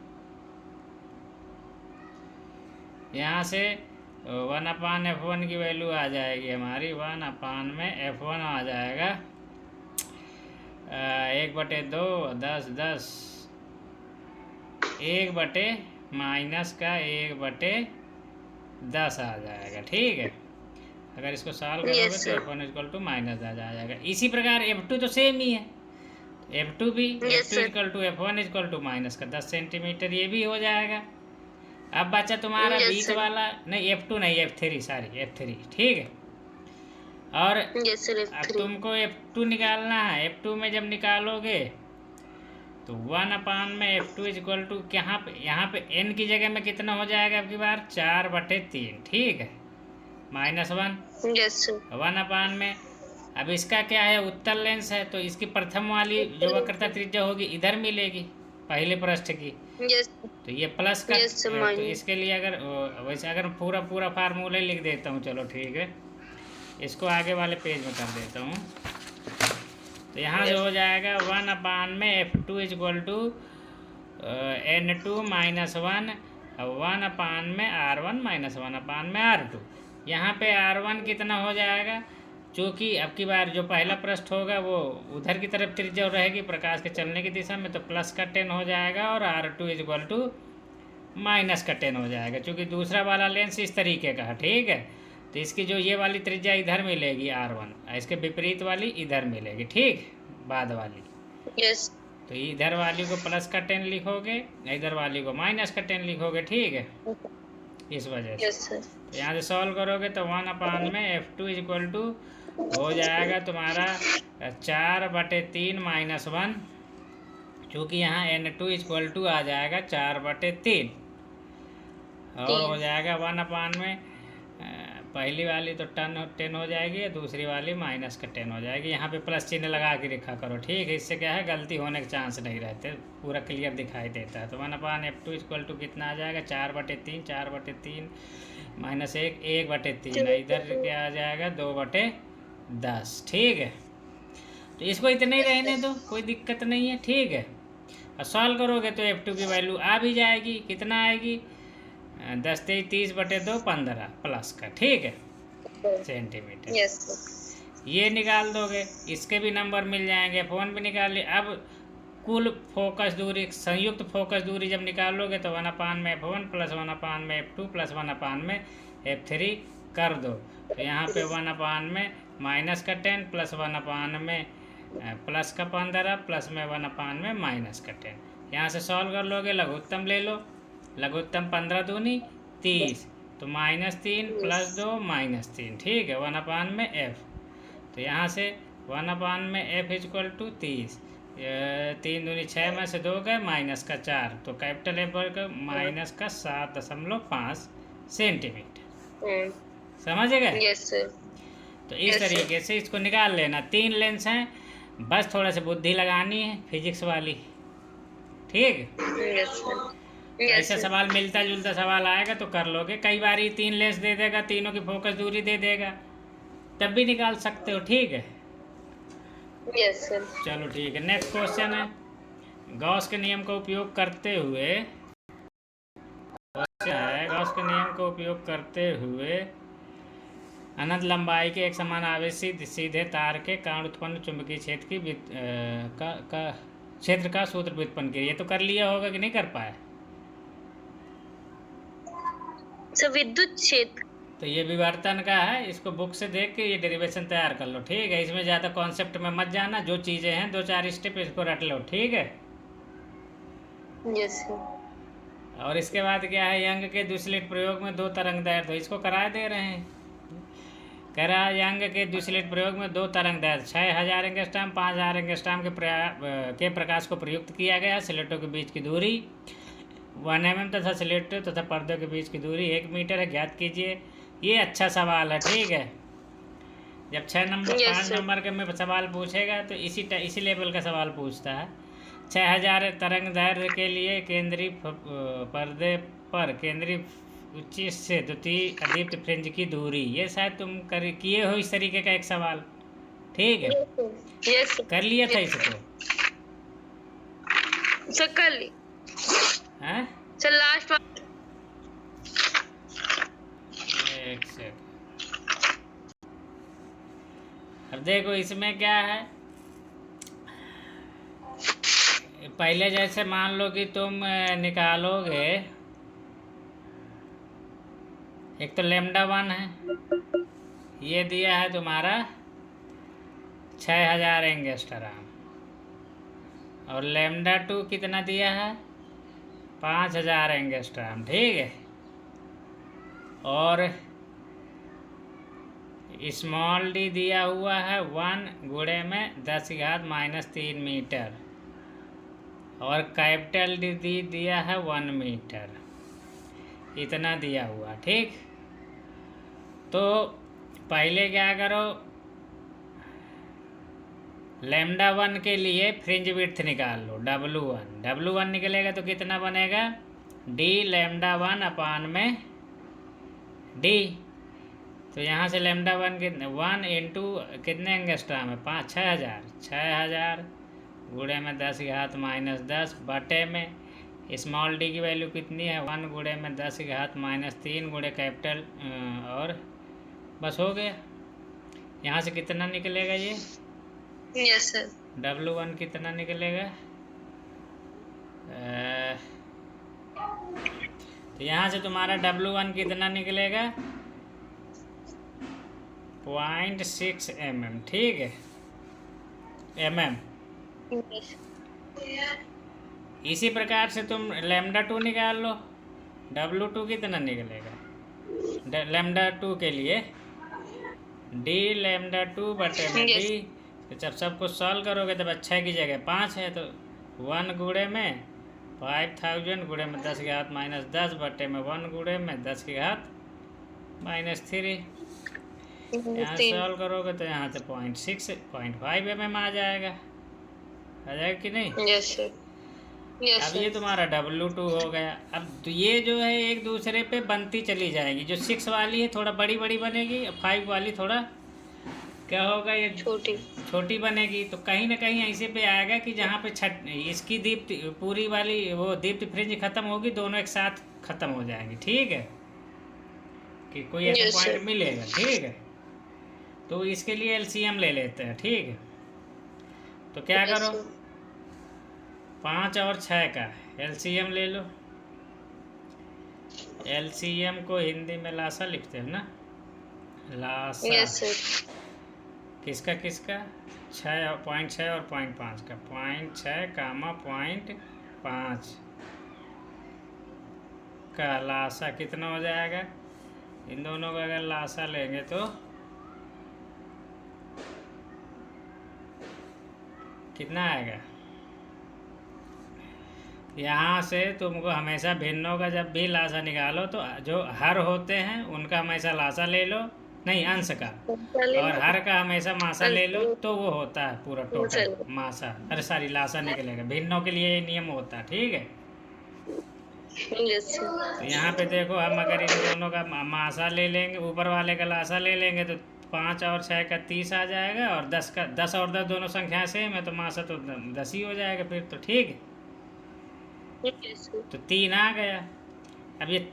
Speaker 1: यहाँ से 1/f1 की वैल्यू आ जाएगी हमारी 1/f1 आ जाएगा 1/2 10 10 1/-10 आ जाएगा। ठीक है, अगर इसको सॉल्व करोगे तो f1 इक्वल टू -10 आ जाएगा। इसी प्रकार f2 तो सेम ही है, f2 भी f2 equal to f1 equal to -10 centimetre ये भी हो जाएगा। अब बचा तुम्हारा बीच वाला, नहीं f2 नहीं f3 सॉरी f3। ठीक है, और अब तुमको f2 निकालना है। f2 में जब निकालोगे तो 1/में f2 इक्वल टू यहाँ पे n की जगह में कितना हो जाएगा अब की बार 4/3। ठीक है, -1 1/में। अब इसका क्या है उत्तल लेंस है तो इसकी प्रथम वाली जो वक्रता त्रिज्या होगी इधर मिलेगी पहले पृष्ठ की। तो ये प्लस का तो इसके लिए अगर वैसे अगर पूरा फार्मूला लिख देता हूँ, चलो ठीक है, इसको आगे वाले पेज में कर देता हूँ। तो यहाँ से हो जाएगा 1/में f2 equal to n2 minus 1 1/में r1 माइनस 1/में r2। यहाँ पे r1 कितना हो जाएगा, चूँकि अब की बार जो पहला पृष्ठ होगा वो उधर की तरफ त्रिज्या रहेगी प्रकाश के चलने की दिशा में, तो +10 हो जाएगा और r2 इक्वल टू -10 हो जाएगा, क्योंकि दूसरा वाला लेंस इस तरीके का है। ठीक है, तो इसकी जो ये वाली त्रिज्या इधर मिलेगी r1, इसके विपरीत वाली इधर मिलेगी। ठीक, बाद वाली तो इधर वाली को +10 लिखोगे, इधर वाली को -10 लिखोगे। ठीक है, इस वजह से तो यहाँ से सॉल्व करोगे तो 1/में f2 इक्वल टू हो जाएगा तुम्हारा 4/3 माइनस 1, क्योंकि यहाँ n2 इक्वल टू आ जाएगा 4/3 और हो जाएगा 1/में पहली वाली तो 10 हो जाएगी, दूसरी वाली -10 हो जाएगी। यहाँ पे प्लस चिन्ह लगा के लिखा करो। ठीक है, इससे क्या है गलती होने के चांस नहीं रहते, पूरा क्लियर दिखाई देता है। तो 1/f2 इक्वल टू कितना आ जाएगा 4/3 4/3 -1 1/3 इधर क्या आ जाएगा 2/10। ठीक है, तो इसको इतने ही रहने दो, कोई दिक्कत नहीं है। ठीक है, और सॉल्व करोगे तो f2 की वैल्यू आ भी जाएगी, कितना आएगी 10 3 30/2 15 प्लस का। ठीक है, सेंटीमीटर ये निकाल दोगे, इसके भी नंबर मिल जाएंगे, फ़ोन भी निकाल लिए। अब कुल फोकस दूरी संयुक्त फोकस दूरी जब निकालोगे तो 1/में f1 plus 1/में f2 plus 1/में f3 कर दो। तो यहाँ पे 1/में -10 प्लस 1/में +15 प्लस में 1/में -10। यहाँ से सॉल्व कर लोगे, लघुत्तम ले लो, लघुत्तम 15 दूनी 30 तो -3 + 2 -3। ठीक है, 1/में f। तो यहाँ से 1/में f इक्वल टू 30 3 दूनी 6 में से 2 गए -4 तो कैपिटल F वर्ग -7.5 सेंटीमीटर। समझ गए?
Speaker 2: Yes sir.
Speaker 1: तो इस तरीके से इसको निकाल लेना। 3 लेंस हैं बस थोड़ा सा बुद्धि लगानी है फिजिक्स वाली, ठीक।
Speaker 2: Yes sir.
Speaker 1: तो
Speaker 2: यस
Speaker 1: ऐसा
Speaker 2: सर।
Speaker 1: सवाल मिलता जुलता सवाल आएगा तो कर लोगे, कई बार ही 3 लेंस दे देगा, तीनों की फोकस दूरी दे देगा, तब भी निकाल सकते हो, ठीक है।
Speaker 2: Yes sir.
Speaker 1: चलो ठीक है, नेक्स्ट क्वेश्चन है, गॉस के नियम का उपयोग करते हुए, क्वेश्चन है गॉस के नियम का उपयोग करते हुए अनंत लंबाई के एक समान आवेशित सीधे तार के कारण उत्पन्न चुंबकीय क्षेत्र की क्षेत्र का सूत्र व्युत्पन्न किया। ये तो कर लिया होगा कि नहीं कर पाए?
Speaker 2: सर विद्युत क्षेत्र।
Speaker 1: तो ये विवर्तन का है, इसको बुक से देख के ये डेरिवेशन तैयार कर लो, ठीक है। इसमें ज़्यादा कॉन्सेप्ट में मत जाना, जो चीज़ें हैं 2-4 स्टेप इसको रट लो, ठीक है।
Speaker 2: Yes sir.
Speaker 1: और इसके बाद क्या है, यंग के द्विस्लिट प्रयोग में 2 तरंगदैर्ध्य, इसको कराए दे रहे हैं। कह रहा है यंग के द्विस्लिट प्रयोग में 2 तरंगदैर्ध्य 6000 एंगस्ट्रॉम 5000 एंगस्ट्रॉम के प्रकाश को प्रयुक्त किया गया। स्लेटों के बीच की दूरी 1 mm तथा स्लेटों तथा पर्दों के बीच की दूरी 1 मीटर है, ज्ञात कीजिए। ये अच्छा सवाल है, ठीक है। जब 6 नंबर 5 नंबर के में सवाल पूछेगा तो इसी लेवल का सवाल पूछता है। 6000 तरंगदैर्ध्य के लिए केंद्रीय पर्दे पर केंद्रीय उच्च से द्वितीय अदीप्त फ्रिंज की दूरी, ये शायद तुम किए हो इस तरीके का एक सवाल, ठीक है।
Speaker 2: यस
Speaker 1: कर लिया था इसको
Speaker 2: सर, कर ली।
Speaker 1: हैं?
Speaker 2: सर लास्ट वाला।
Speaker 1: एक सेकंड, अब देखो इसमें क्या है, पहले जैसे मान लो कि तुम निकालोगे, एक तो लेमडा 1 है, ये दिया है तुम्हारा 6000 एंगस्ट्रॉम, और लेमडा 2 कितना दिया है 5000 एंगस्ट्रॉम, ठीक है। और स्मॉल डी दिया हुआ है 1 गुणे में 10⁻³ मीटर, और कैपिटल डी दिया है 1 मीटर, इतना दिया हुआ, ठीक। तो पहले क्या करो, लेमडा 1 के लिए फ्रिंज विड्थ निकाल लो, W1 निकलेगा तो कितना बनेगा, डी लेमडा 1 अपान में डी। तो यहाँ से लेमडा 1 कितने 1 इंटू कितने एंगस्ट्रॉम है 6000 गुणे में 10⁻−10 बटे में स्मॉल डी की वैल्यू कितनी है 1 गुणे में 10⁻−3 गुणे कैपिटल, और बस हो गया। यहाँ से कितना निकलेगा ये,
Speaker 2: यस सर,
Speaker 1: W1 कितना निकलेगा, तो यहाँ से तुम्हारा W1 कितना निकलेगा 0.6 mm, ठीक है, mm। इसी प्रकार से तुम लेमडा 2 निकाल लो, W2 कितना निकलेगा लेमडा 2 के लिए, डी लेमडा 2 बटे में डी। तो जब सब कुछ सॉल्व करोगे तब 6 की जगह 5 है, तो 1 गुणे में 5000 गुणे में 10⁻−10 बटे में 1 गुणे में 10⁻−3। यहाँ सॉल्व करोगे तो यहाँ से 0.5 mm आ जाएगा कि नहीं?
Speaker 2: Yes sir.
Speaker 1: अब ये तुम्हारा W2 हो गया। अब तो ये जो है एक दूसरे पे बनती चली जाएगी, जो 6 वाली है थोड़ा बड़ी बनेगी, 5 वाली थोड़ा क्या होगा, ये छोटी बनेगी। तो कहीं ना कहीं ऐसे पे आएगा कि जहाँ पे इसकी दीप्ति पूरी वाली वो दीप्ति फ्रिंज खत्म होगी, दोनों एक साथ खत्म हो जाएंगी, ठीक है, कि कोई ऐसा पॉइंट मिलेगा, ठीक है। तो इसके लिए LCM ले लेते हैं, ठीक है। तो क्या करो, 5 और 6 का LCM ले लो। LCM को हिंदी में लासा लिखते हैं ना, लासा।
Speaker 2: Yes sir.
Speaker 1: किसका 0.6 और 0.5 का 0.6 कामा 0.5 का लासा कितना हो जाएगा, इन दोनों का अगर लासा लेंगे तो कितना आएगा। यहाँ से तुमको हमेशा भिन्नों का जब भी लासा निकालो तो जो हर होते हैं उनका हमेशा लासा ले लो, नहीं, अंश का।
Speaker 2: ले
Speaker 1: और
Speaker 2: लो।
Speaker 1: हर का हमेशा मासा ले लो
Speaker 2: अंश-
Speaker 1: तो वो होता है पूरा टोटल
Speaker 2: चलो।
Speaker 1: मासा, अरे सॉरी लासा निकलेगा। भिन्नों के लिए ये नियम होता है, ठीक है।
Speaker 2: Yes sir.
Speaker 1: तो यहाँ पे देखो, हम अगर इन दोनों का मासा ले लेंगे, ऊपर वाले का लासा ले लेंगे, तो 5 और 6 का 30 आ जाएगा, और 10 का 10 और 10 दोनों संख्या सेम है, तो मासा तो 10 ही हो जाएगा फिर तो, ठीक है।
Speaker 2: Yes sir.
Speaker 1: तो 3 आ गया। अब ये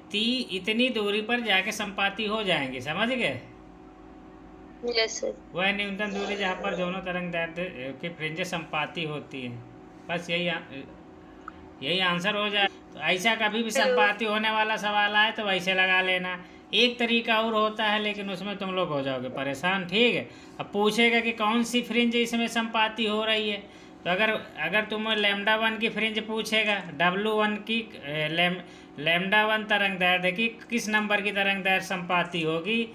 Speaker 1: इतनी दूरी पर जाके संपाती हो जाएंगी, समझ गए।
Speaker 2: Yes sir.
Speaker 1: वह न्यूनतम दूरी जहाँ पर दोनों तरंग दैर्ध्य की फ्रिंजें संपाती होती हैं। बस यही आंसर हो जाए। तो ऐसा कभी भी
Speaker 2: हेलो।
Speaker 1: संपाती होने वाला सवाल आए तो वैसे लगा लेना। एक तरीका और होता है, लेकिन उसमें तुम लोग हो जाओगे परेशान, ठीक है। अब पूछेगा कि कौन सी फ्रिंज इसमें संपाती हो रही है, तो अगर तुम्हें लैम्डा 1 की फ्रिंज पूछेगा, W1 की लैम्डा 1 तरंग दैर्ध्य की किस नंबर की तरंग दैर्ध्य संपाती होगी,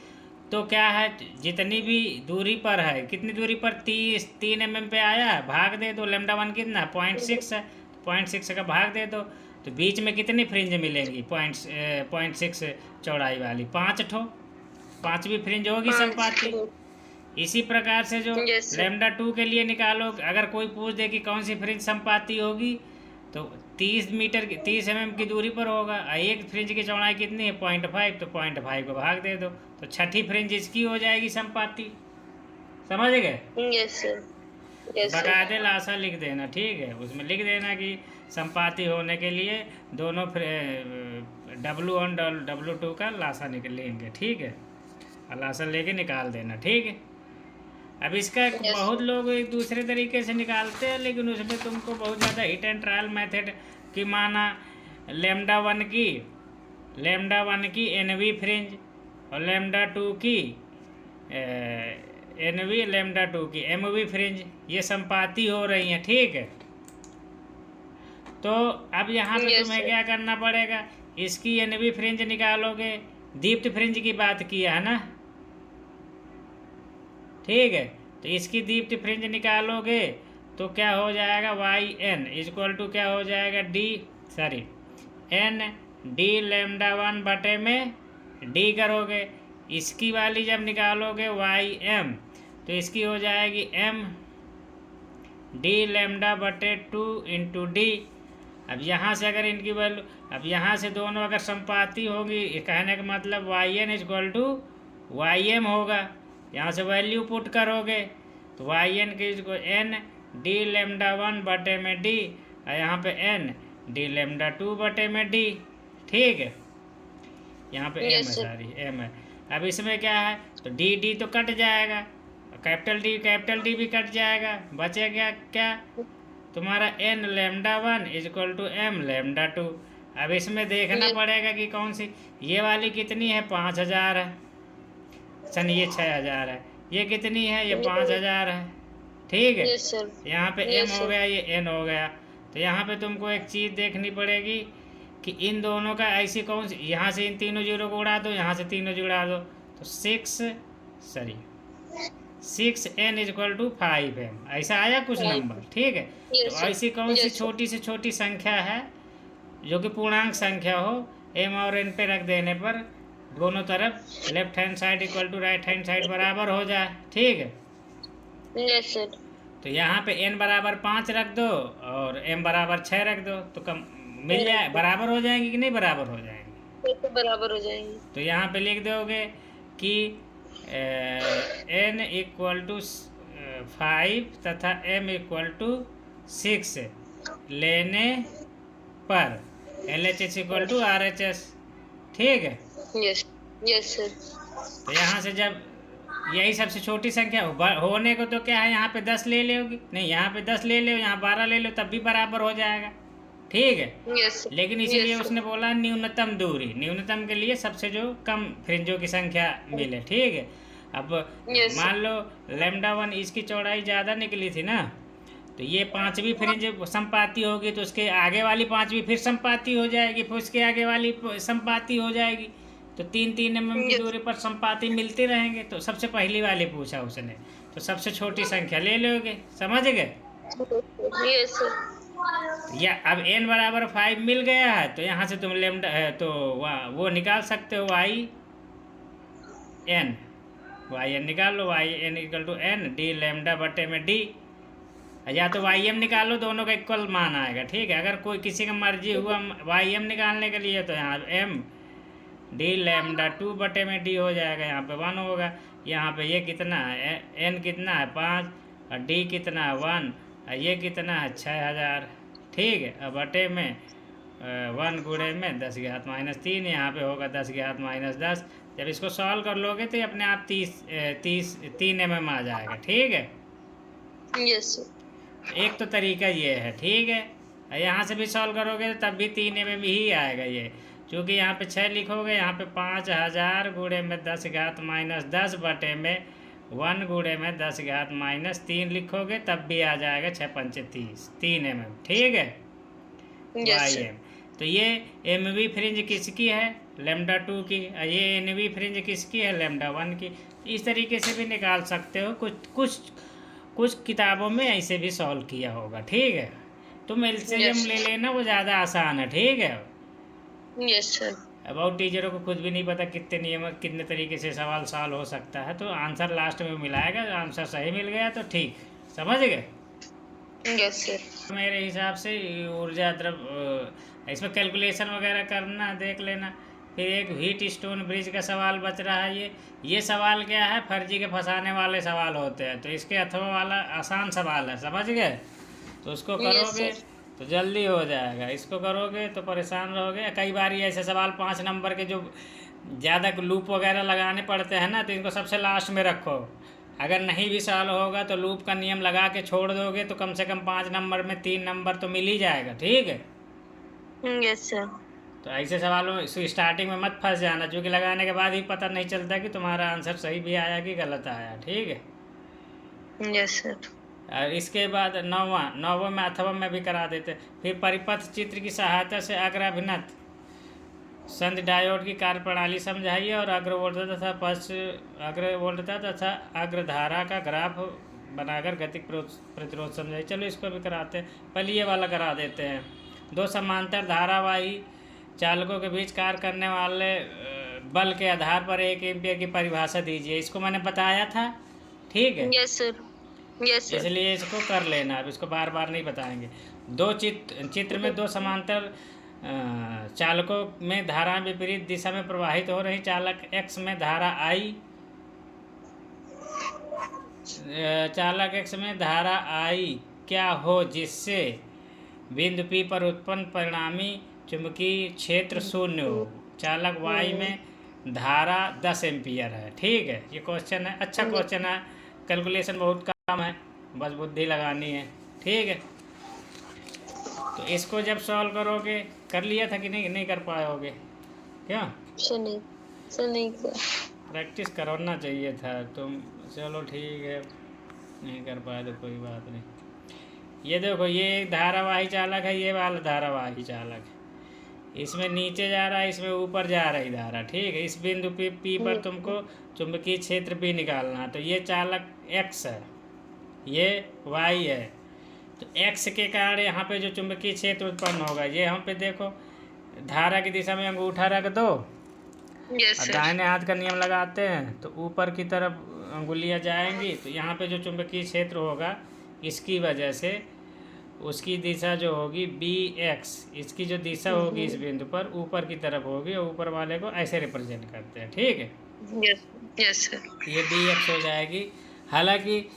Speaker 1: तो क्या है, जितनी भी दूरी पर है, कितनी दूरी पर 3 mm पे आया है, भाग दे दो। लैम्डा 1 कितना 0.6 है, 0.6 का भाग दे दो। तो बीच में कितनी फ्रिंज मिलेंगी, 0.6 चौड़ाई वाली 5 ठो, 5वीं फ्रिंज होगी संपाती। इसी प्रकार से जो
Speaker 2: यस सर।
Speaker 1: लैम्डा 2 के लिए निकालो, अगर कोई पूछ दे कि कौन सी फ्रिंज संपाती होगी, तो 30 mm की दूरी पर होगा। एक फ्रिंज की चौड़ाई कितनी है 0.5, तो 0.5 को भाग दे दो, तो छठी फ्रिंज इसकी हो जाएगी संपाती, समझ गए।
Speaker 2: Yes sir. Yes sir.
Speaker 1: बकायदे लासा लिख देना, ठीक है। उसमें लिख देना कि संपाती होने के लिए दोनों W1 और W2 का लासा लेंगे, ठीक है। और लासा लेके निकाल देना, ठीक है। अब इसका
Speaker 2: Yes,
Speaker 1: बहुत
Speaker 2: sir.
Speaker 1: लोग एक दूसरे तरीके से निकालते हैं, लेकिन उसमें तुमको बहुत ज़्यादा हिट एंड ट्रायल मेथड की माना। लैम्डा 1 की NV फ्रिंज और लैम्डा 2 की NV, लैम्डा 2 की MV फ्रिंज, ये संपाती हो रही हैं, ठीक है। तो अब यहाँ पे
Speaker 2: Yes,
Speaker 1: तुम्हें
Speaker 2: sir.
Speaker 1: क्या करना पड़ेगा, इसकी NV फ्रिंज निकालोगे, दीप्त फ्रिंज की बात किया है ना, ठीक है। तो इसकी दीप्त फ्रिंज निकालोगे तो क्या हो जाएगा, YN इक्वल टू क्या हो जाएगा, ND लैम्डा 1 बटे में D करोगे। इसकी वाली जब निकालोगे YM, तो इसकी हो जाएगी MD लैम्डा बटे 2 इंटू D। अब यहाँ से अगर इनकी वैल्यू, अब यहाँ से दोनों अगर संपाती होगी, कहने का मतलब YN इक्वल टू YM होगा। यहाँ से वैल्यू पुट करोगे तो YN की ND लैम्डा 1 बटे में D, और यहाँ पे ND लैम्डा 2 बटे में D, ठीक है। यहाँ पे M है, सारी M है। अब इसमें क्या है, तो D तो कट जाएगा, कैपिटल D भी कट जाएगा, बचेगा क्या तुम्हारा N lambda 1 equal to M lambda 2। अब इसमें देखना पड़ेगा कि कौन सी, ये वाली कितनी है 5000 है, सन ये 6000 है, ये कितनी है, ये 5000 है, ठीक है।
Speaker 2: Yes, sir.
Speaker 1: यहाँ पे
Speaker 2: Yes,
Speaker 1: M हो
Speaker 2: sir.
Speaker 1: गया, ये N हो गया। तो यहाँ पे तुमको एक चीज़ देखनी पड़ेगी कि इन दोनों का ऐसी कौन सी, यहाँ से इन तीनों जीरो को उड़ा दो, यहाँ से तीनों जीरो उड़ा दो, तो 6N इक्वल टू 5M, ऐसा आया कुछ नंबर, ठीक है।
Speaker 2: Yes,
Speaker 1: तो
Speaker 2: sir.
Speaker 1: ऐसी कौन सी
Speaker 2: Yes, sir.
Speaker 1: छोटी से छोटी संख्या है जो कि पूर्णांक संख्या हो, M और N पे रख देने पर दोनों तरफ left hand side equal to right hand side बराबर हो जाए, ठीक है।
Speaker 2: Yes, sir.
Speaker 1: तो यहाँ पे N बराबर 5 रख दो और M बराबर 6 रख दो, तो कम मिल जाए, बराबर हो जाएंगी कि नहीं बराबर हो जाएंगी,
Speaker 2: तो बराबर हो जाएंगी।
Speaker 1: तो यहाँ पे लिख दोगे कि N इक्वल टू 5 तथा M इक्वल टू 6 लेने पर LHS इक्वल टू RHS, ठीक है।
Speaker 2: Yes. Yes, sir.
Speaker 1: तो यहाँ से जब यही सबसे छोटी संख्या होने को तो क्या है, यहाँ पे 10 ले लोगी, नहीं यहाँ पे 10 ले लो, यहाँ 12 ले लो, तब भी बराबर हो जाएगा, ठीक है।
Speaker 2: Yes, sir.
Speaker 1: लेकिन इसीलिए
Speaker 2: Yes,
Speaker 1: उसने बोला न्यूनतम दूरी, न्यूनतम के लिए सबसे जो कम फ्रिंजों की संख्या मिले, ठीक है। अब
Speaker 2: Yes,
Speaker 1: मान लो लैम्डा 1 इसकी चौड़ाई ज़्यादा निकली थी ना, तो ये 5वीं फ्रिंज संपाती होगी, तो उसके आगे वाली 5वीं फिर संपाती हो जाएगी, फिर उसके आगे वाली संपाती हो जाएगी, तो 3-3 mm की दूरी पर संपाती मिलते रहेंगे। तो सबसे पहली वाली पूछा उसने, तो सबसे छोटी संख्या ले लोगे, समझ गए।
Speaker 2: Yes, sir.
Speaker 1: या अब N बराबर 5 मिल गया है, तो यहाँ से तुम लैम्डा है तो वो निकाल सकते हो YN, वाई एन निकाल लो, Y N equal to N D lambda बटे में डी, या तो वाई एम निकालो, दोनों का इक्वल मान आएगा। ठीक है, अगर कोई किसी का मर्जी हुआ वाई एम निकालने के लिए तो यहाँ एम डी लेमडा 2 बटे में डी हो जाएगा, यहाँ पे 1 होगा। यहाँ पे ये कितना है, एन कितना है 5 और डी कितना है 1 और ये कितना है 6000। ठीक है, अब बटे में 1 गुणे में 10 की घात -3, यहाँ पे होगा 10 की घात -10। जब इसको सॉल्व कर लोगे तो ये अपने आप 3 mm आ जाएगा। ठीक है,
Speaker 2: यस सर।
Speaker 1: एक तो तरीका ये है। ठीक है, यहाँ से भी सॉल्व करोगे तो तब भी 3 mm ही आएगा ये, क्योंकि यहाँ पे 6 लिखोगे, यहाँ पे 5000 गुणे में 10 घात -10 बटे में 1 गुणे में 10 घात -3 लिखोगे तब भी आ जाएगा 6 पंचे 30, 3 mm। ठीक है, वाई एम। तो ये एम वी फ्रिंज किसकी है, लेमडा 2 की, और ये एन वी फ्रिंज किसकी है, लेमडा 1 की। इस तरीके से भी निकाल सकते हो, कुछ किताबों में ऐसे भी सॉल्व किया होगा। ठीक है, तुम एलसीएम ले लेना, वो ज़्यादा आसान है। ठीक है,
Speaker 2: यस सर।
Speaker 1: अबाउट टीचरों को खुद भी नहीं पता कितने नियम कितने तरीके से सवाल सॉल्व हो सकता है, तो आंसर लास्ट में मिलाएगा, आंसर सही मिल गया तो ठीक, समझ गए।
Speaker 2: Yes sir.
Speaker 1: मेरे हिसाब से ऊर्जा द्रव इसमें कैलकुलेशन वगैरह करना देख लेना। फिर एक हीट स्टोन ब्रिज का सवाल बच रहा है। ये सवाल क्या है, फर्जी के फंसाने वाले सवाल होते हैं, तो इसके अथवा वाला आसान सवाल है, समझ गए। तो उसको करोगे तो जल्दी हो जाएगा, इसको करोगे तो परेशान रहोगे। कई बार ये ऐसे सवाल 5 नंबर के जो ज़्यादा लूप वगैरह लगाने पड़ते हैं ना, तो इनको सबसे लास्ट में रखो। अगर नहीं भी सॉल्व होगा तो लूप का नियम लगा के छोड़ दोगे तो कम से कम 5 नंबर में 3 नंबर तो मिल ही जाएगा। ठीक है,
Speaker 2: यस सर।
Speaker 1: तो ऐसे सवालों में स्टार्टिंग में मत फंस जाना, क्योंकि लगाने के बाद ही पता नहीं चलता कि तुम्हारा आंसर सही भी आया कि गलत आया। ठीक है,
Speaker 2: यस सर।
Speaker 1: और इसके बाद नौवा में अथवा में भी करा देते। फिर परिपथ चित्र की सहायता से अग्राभिनत संध डायोड की कार्यप्रणाली समझाइए और अग्रवोल्टता तथा अग्रधारा का ग्राफ बनाकर गतिक प्रतिरोध समझाइए। चलो इसको भी कराते हैं, पहले ये वाला करा देते हैं। 2 समांतर धारावाही चालकों के बीच कार्य करने वाले बल के आधार पर 1 एम्पियर की परिभाषा दीजिए। इसको मैंने बताया था। ठीक है,
Speaker 2: यस सर। Yes sir.
Speaker 1: इसलिए इसको कर लेना, अब इसको बार बार नहीं बताएंगे। चित्र में 2 समांतर चालकों में धाराएं विपरीत दिशा में प्रवाहित हो रही। चालक एक्स में धारा आई क्या हो जिससे बिंदु P पर उत्पन्न परिणामी चुंबकीय क्षेत्र 0 हो। चालक वाई में धारा 10 एम्पियर है। ठीक है, ये क्वेश्चन है, अच्छा क्वेश्चन है, कैलकुलेशन बहुत कम है, बस बुद्धि लगानी है। ठीक है, तो इसको जब सॉल्व करोगे, कर लिया था कि नहीं कर पाओगे क्या?
Speaker 2: नहीं
Speaker 1: प्रैक्टिस करना चाहिए था तुम। चलो ठीक है, नहीं कर पाए तो कोई बात नहीं। ये देखो, ये एक धारावाही चालक है, ये वाला धारावाही चालक है। इसमें नीचे जा रहा है, इसमें ऊपर जा रही धारा। ठीक है, इस बिंदु P पर तुमको चुंबकीय क्षेत्र भी निकालना। तो ये चालक X है, ये Y है। तो X के कारण यहाँ पे जो चुंबकीय क्षेत्र उत्पन्न होगा, ये यहाँ पे देखो, धारा की दिशा में अंगूठा रख दो और दाहिने हाथ का नियम लगाते हैं तो ऊपर की तरफ अंगुलियाँ जाएंगी। तो यहाँ पे जो चुंबकीय क्षेत्र होगा, इसकी वजह से उसकी दिशा जो होगी BX, इसकी जो दिशा होगी इस बिंदु पर ऊपर की तरफ होगी, और ऊपर वाले को ऐसे रिप्रेजेंट करते हैं। ठीक है,
Speaker 2: यस सर।
Speaker 1: ये BX हो जाएगी। हालांकि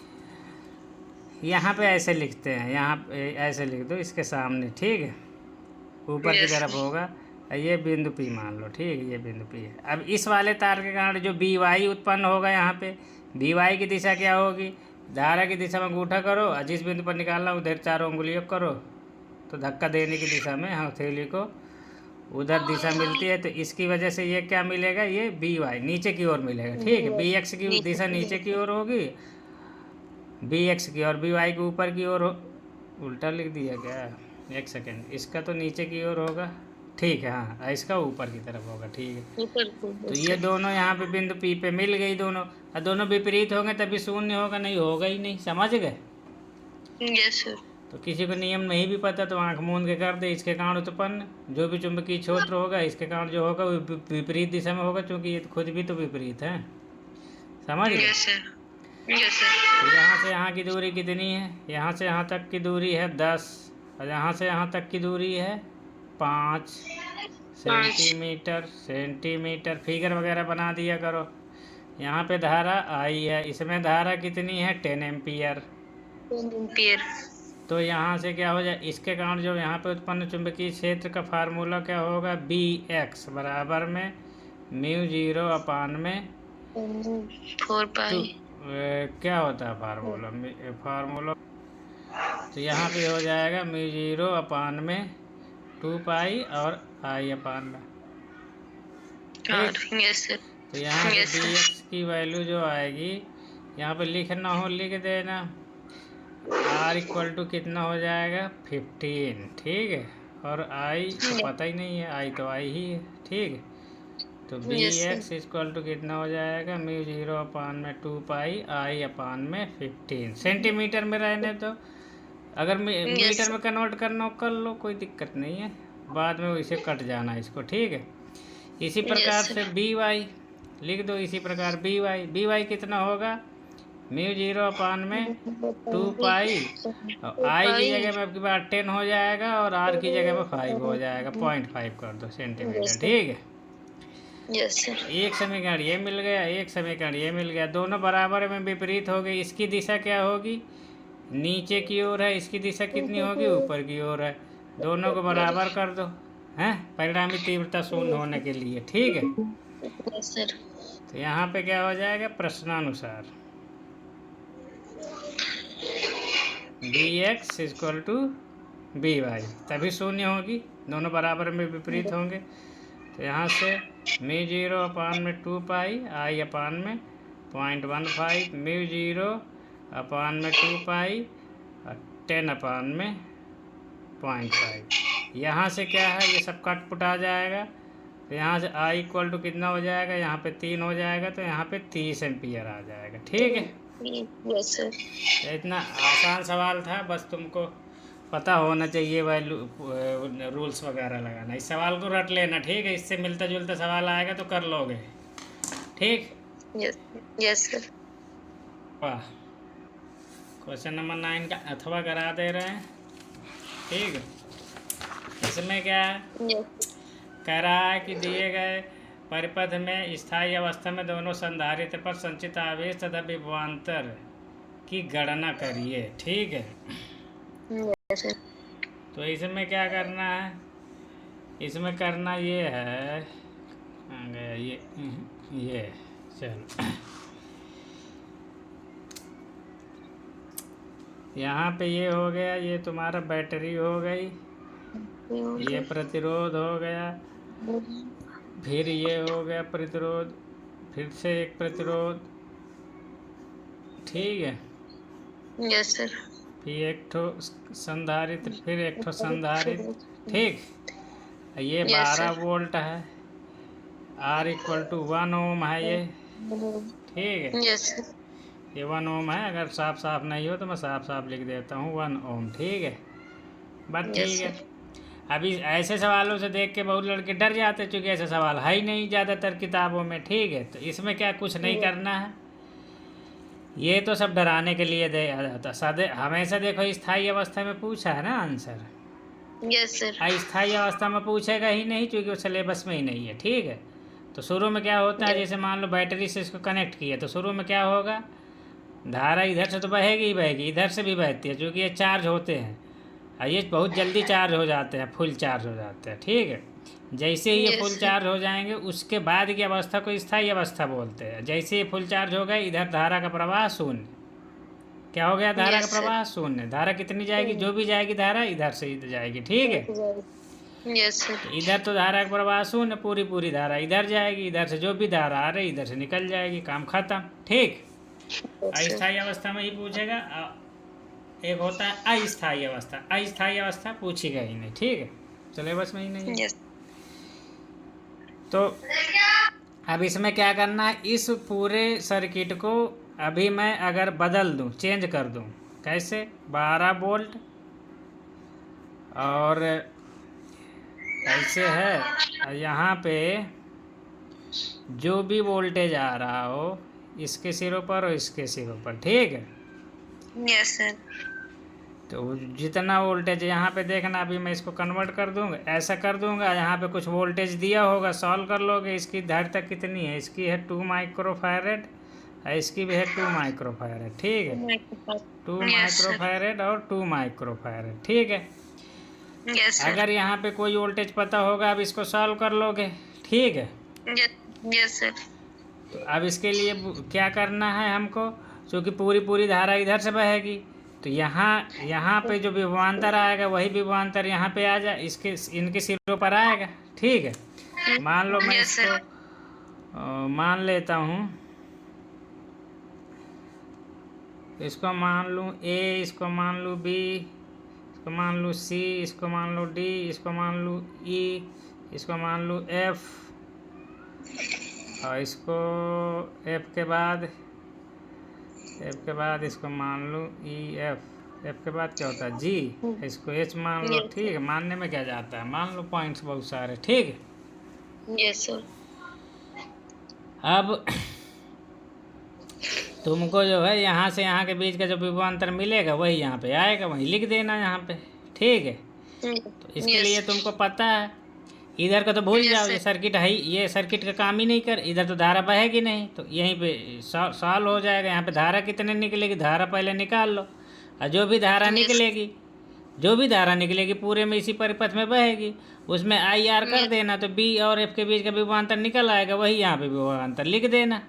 Speaker 1: यहाँ पे ऐसे लिखते हैं, यहाँ पे ऐसे लिख दो इसके सामने। ठीक है, ऊपर की तरफ होगा, ये बिंदु P मान लो। ठीक है, ये बिंदु P है। अब इस वाले तार के कारण जो BY उत्पन्न होगा, यहाँ पे BY की दिशा क्या होगी, धारा की दिशा में अंगूठा करो और जिस बिंदु पर निकालना उधर चारों उंगलियों करो, तो धक्का देने की दिशा में हथेली को उधर दिशा मिलती है। तो इसकी वजह से ये क्या मिलेगा, ये BY नीचे की ओर मिलेगा। ठीक है, BX की दिशा नीचे की ओर होगी, BX की, और BY के ऊपर की ओर उल्टा लिख दिया क्या, एक सेकेंड, इसका तो नीचे की ओर होगा। ठीक है, हाँ, इसका ऊपर की तरफ होगा। ठीक है, तो ये दोनों यहाँ पे बिंदु P पे मिल गई दोनों, और दोनों विपरीत होंगे तभी 0 होगा, नहीं होगा ही नहीं। समझ गए?
Speaker 2: Yes sir.
Speaker 1: तो किसी को नियम नहीं भी पता तो आंख मूंद के कर दे। इसके कारण उत्पन्न जो भी चुंबकीय क्षेत्र होगा, इसके कारण जो होगा वो विपरीत दिशा में होगा, क्योंकि ये खुद भी तो विपरीत है। समझ गए?
Speaker 2: यस सर, यस सर,
Speaker 1: तो यहाँ से यहाँ की दूरी कितनी है? यहाँ से यहाँ तक की दूरी है 10 और यहाँ से यहाँ तक की दूरी है 5 सेंटीमीटर। फिगर वगैरह बना दिया करो। यहाँ पे धारा आई है, इसमें धारा कितनी है? 10 एम्पियर।
Speaker 2: एम्पियर।
Speaker 1: तो यहाँ से क्या हो जाए, इसके कारण जो यहाँ पे उत्पन्न चुंबकीय क्षेत्र का फार्मूला क्या होगा? बी एक्स बराबर में म्यू 0 अपान में
Speaker 2: 4 पाई।
Speaker 1: क्या होता है फार्मूला? तो यहाँ पे हो जाएगा म्यू 0 अपान में 2 पाई और आई अपान में। ठीक।
Speaker 2: यस सर,
Speaker 1: तो यहाँ पे
Speaker 2: यस
Speaker 1: बी
Speaker 2: सर,
Speaker 1: एक्स की वैल्यू जो आएगी, यहाँ पे लिखना हो लिख देना। आर इक्वल टू कितना हो जाएगा? 15। ठीक है। और आई तो पता ही नहीं है, आई तो आई ही है। ठीक है। तो b
Speaker 2: yes
Speaker 1: x equal to कितना हो जाएगा? म्यू 0 अपान में 2 पाई आई अपान में 15। सेंटीमीटर में रहने तो, अगर मीटर में कन्वर्ट करना हो कर लो, कोई दिक्कत नहीं है, बाद में इसे कट जाना इसको। ठीक है। इसी प्रकार से बी वाई लिख दो। इसी प्रकार बी वाई कितना होगा? म्यू 0 अपान में 2 पाई और आई की जगह में आपकी बार 10 हो जाएगा और आर की जगह में 5 हो जाएगा। 0.5 कर दो सेंटीमीटर। ठीक है।
Speaker 2: यस सर,
Speaker 1: एक समीकरण ये मिल गया, एक समीकरण ये मिल गया, दोनों बराबर में विपरीत हो गई। इसकी दिशा क्या होगी? नीचे की ओर है, इसकी दिशा कितनी होगी? ऊपर की ओर है। दोनों को बराबर कर दो, हैं, परिणामी तीव्रता शून्य होने के लिए। ठीक है।
Speaker 2: यस सर,
Speaker 1: तो यहाँ पे क्या हो जाएगा? प्रश्नानुसार B X equal to B Y, तभी शून्य होगी, दोनों बराबर में विपरीत होंगे। तो यहाँ से म्यू 0 अपान में 2 पाई आई अपान में 0.15, म्यू 0 अपान में 2 पाई और 10 अपान में 0.5। यहाँ से क्या है, ये सब कट पुट आ जाएगा। तो यहाँ से आई इक्वल टू कितना हो जाएगा? यहाँ पे 3 हो जाएगा, तो यहाँ पे 30 एम्पियर आ जाएगा। ठीक है।
Speaker 2: यस सर,
Speaker 1: तो इतना आसान सवाल था, बस तुमको पता होना चाहिए वैल्यू रूल्स वगैरह लगाना। इस सवाल को रट लेना। ठीक है। इससे मिलता जुलता सवाल आएगा तो कर लोगे। ठीक।
Speaker 2: यस, यस सर,
Speaker 1: वाह। क्वेश्चन नंबर 9 का अथवा करा दे रहे हैं। ठीक है। इसमें क्या है?
Speaker 2: यस,
Speaker 1: कह रहा है कि दिए गए परिपथ में स्थायी अवस्था में दोनों संधारित्र पर संचित आवेश तथा विभवांतर की गणना करिए। ठीक है।
Speaker 2: यस सर,
Speaker 1: तो इसमें क्या करना है? इसमें करना ये है, कहाँ गया ये चलो, यहाँ पे ये हो गया, ये तुम्हारा बैटरी हो गई, ये प्रतिरोध हो गया, फिर ये हो गया प्रतिरोध, फिर से एक प्रतिरोध। ठीक है।
Speaker 2: यस सर,
Speaker 1: फिर एक ठो संधारित्र, फिर एक ठो संधारित्र। ठीक। ये 12 वोल्ट है, आर इक्वल टू 1 ओम है ये। ठीक है।
Speaker 2: यस,
Speaker 1: ये 1 ओम है। अगर साफ साफ नहीं हो तो मैं साफ साफ लिख देता हूँ 1 ओम। ठीक है। बस ठीक है। अभी ऐसे सवालों से देख के बहुत लड़के डर जाते, चूँकि ऐसे सवाल है ही नहीं ज़्यादातर किताबों में। ठीक है। तो इसमें क्या कुछ नहीं करना है, ये तो सब डराने के लिए दे जाता। सदे हमेशा देखो स्थायी अवस्था में पूछा है ना आंसर।
Speaker 2: यस सर,
Speaker 1: अस्थायी अवस्था में पूछेगा ही नहीं, क्योंकि वो सिलेबस में ही नहीं है। ठीक है। तो शुरू में क्या होता है, जैसे मान लो बैटरी से इसको कनेक्ट किया, तो शुरू में क्या होगा? धारा इधर से तो बहेगी ही बहेगी, इधर से भी बहती है, क्योंकि ये चार्ज होते हैं और ये बहुत जल्दी चार्ज हो जाते हैं, फुल चार्ज हो जाते हैं। ठीक है। जैसे ही ये फुल चार्ज हो जाएंगे, उसके बाद की अवस्था को स्थायी अवस्था बोलते हैं। जैसे ये फुल चार्ज हो गए, इधर धारा का प्रवाह शून्य। क्या हो गया? धारा का प्रवाह शून्य। धारा कितनी जाएगी? जो भी जाएगी धारा इधर से इधर जाएगी। ठीक है।
Speaker 2: यस सर,
Speaker 1: तो इधर तो धारा का प्रवाह शून्य, पूरी धारा इधर जाएगी, इधर से जो भी धारा आ रही इधर से निकल जाएगी, काम खत्म। ठीक। अस्थायी अवस्था में ही पूछेगा। एक होता है अस्थायी अवस्था, अस्थायी अवस्था पूछेगा ही नहीं। ठीक है। सिलेबस में ही नहीं है। तो अब इसमें क्या करना है, इस पूरे सर्किट को अभी मैं अगर बदल दूं, चेंज कर दूं, कैसे? 12 वोल्ट और ऐसे है, यहाँ पे जो भी वोल्टेज आ रहा हो, इसके सिरों पर और इसके सिरों पर, ठीक है।
Speaker 2: Yes sir.
Speaker 1: तो जितना वोल्टेज यहाँ पे देखना, अभी मैं इसको कन्वर्ट कर दूंगा, ऐसा कर दूंगा, यहाँ पे कुछ वोल्टेज दिया होगा, सॉल्व कर लोगे। इसकी धारिता कितनी है, इसकी है 2 माइक्रोफैरेड, इसकी भी है 2 माइक्रोफैरेड, ठीक है। 2 माइक्रोफैरेड और 2 माइक्रोफैरेड, ठीक है।
Speaker 2: Yes sir.
Speaker 1: अगर यहाँ पे कोई वोल्टेज पता होगा, अब इसको सॉल्व कर लोगे, ठीक है।
Speaker 2: Yes sir.
Speaker 1: तो अब इसके लिए क्या करना है हमको, क्योंकि पूरी धारा इधर से बहेगी, तो यहाँ पे जो विभवांतर आएगा वही विभवांतर यहाँ पे आ जाए, इनके सिरों पर आएगा, ठीक है। मान लो मैं इसको मान लेता हूँ, इसको मान लूँ A, इसको मान लूँ B, इसको मान लूँ C, इसको मान लूँ D, इसको मान लूँ E, इसको मान लूँ F, और इसको F के बाद इसको मान लूँ E, F के बाद क्या होता है G, इसको H मान लो, ठीक है। मानने में क्या जाता है, मान लो पॉइंट्स बहुत सारे, ठीक है।
Speaker 2: Yes sir.
Speaker 1: अब तुमको जो है यहाँ से यहाँ के बीच का जो विभवांतर मिलेगा वही यहाँ पे आएगा, वही लिख देना यहाँ पे, ठीक है। तो इसके लिए तुमको पता है, इधर का तो भूल जाओ, ये सर्किट है, ये सर्किट का काम ही नहीं कर, इधर तो धारा बहेगी नहीं, तो यहीं पे सॉल्व हो जाएगा। यहाँ पे धारा कितने निकलेगी, धारा पहले निकाल लो, और जो भी धारा निकलेगी पूरे में इसी परिपथ में बहेगी, उसमें आई आर कर देना, तो बी और एफ के बीच का विभवांतर निकल आएगा, वही यहाँ पे विभवांतर लिख देना,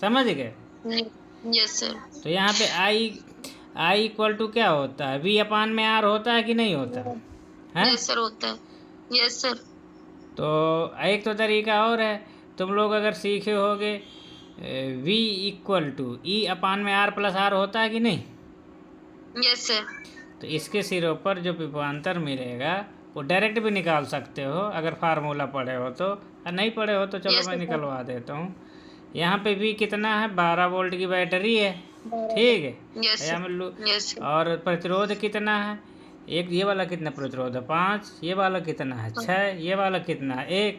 Speaker 1: समझ गए।
Speaker 2: Yes sir.
Speaker 1: तो यहाँ पे आई इक्वल टू क्या होता है, वी अपान में आर होता है कि नहीं होता है?
Speaker 2: यस सर होता है। Yes sir.
Speaker 1: तो एक तो तरीका और है, तुम लोग अगर सीखे होगे, V इक्वल टू ई अपान में आर प्लस आर होता है कि नहीं?
Speaker 2: Yes sir.
Speaker 1: तो इसके सिरों पर जो विभवांतर मिलेगा वो डायरेक्ट भी निकाल सकते हो अगर फार्मूला पढ़े हो तो, और नहीं पढ़े हो तो चलो मैं निकलवा देता हूँ। यहाँ पे V कितना है, 12 वोल्ट की बैटरी है, ठीक है। और प्रतिरोध कितना है, एक ये वाला कितना प्रतिरोध है, 5, ये वाला कितना है 6, ये वाला कितना है 1,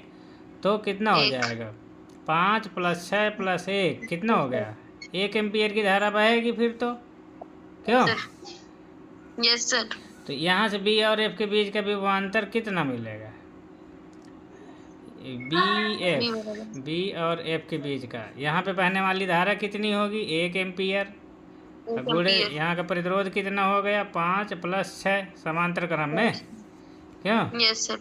Speaker 1: तो कितना हो जाएगा 5 + 6 + 1 कितना हो गया, 1 एम्पियर की धारा बहेगी फिर तो, क्यों?
Speaker 2: Yes sir.
Speaker 1: तो यहाँ से बी और एफ के बीच का विभवांतर कितना मिलेगा, बी और एफ के बीच का, यहाँ पे बहने वाली धारा कितनी होगी 1 एम्पियर, गुणे यहाँ का प्रतिरोध कितना हो गया 5 + 6 समांतर क्रम में, क्यों?
Speaker 2: Yes sir.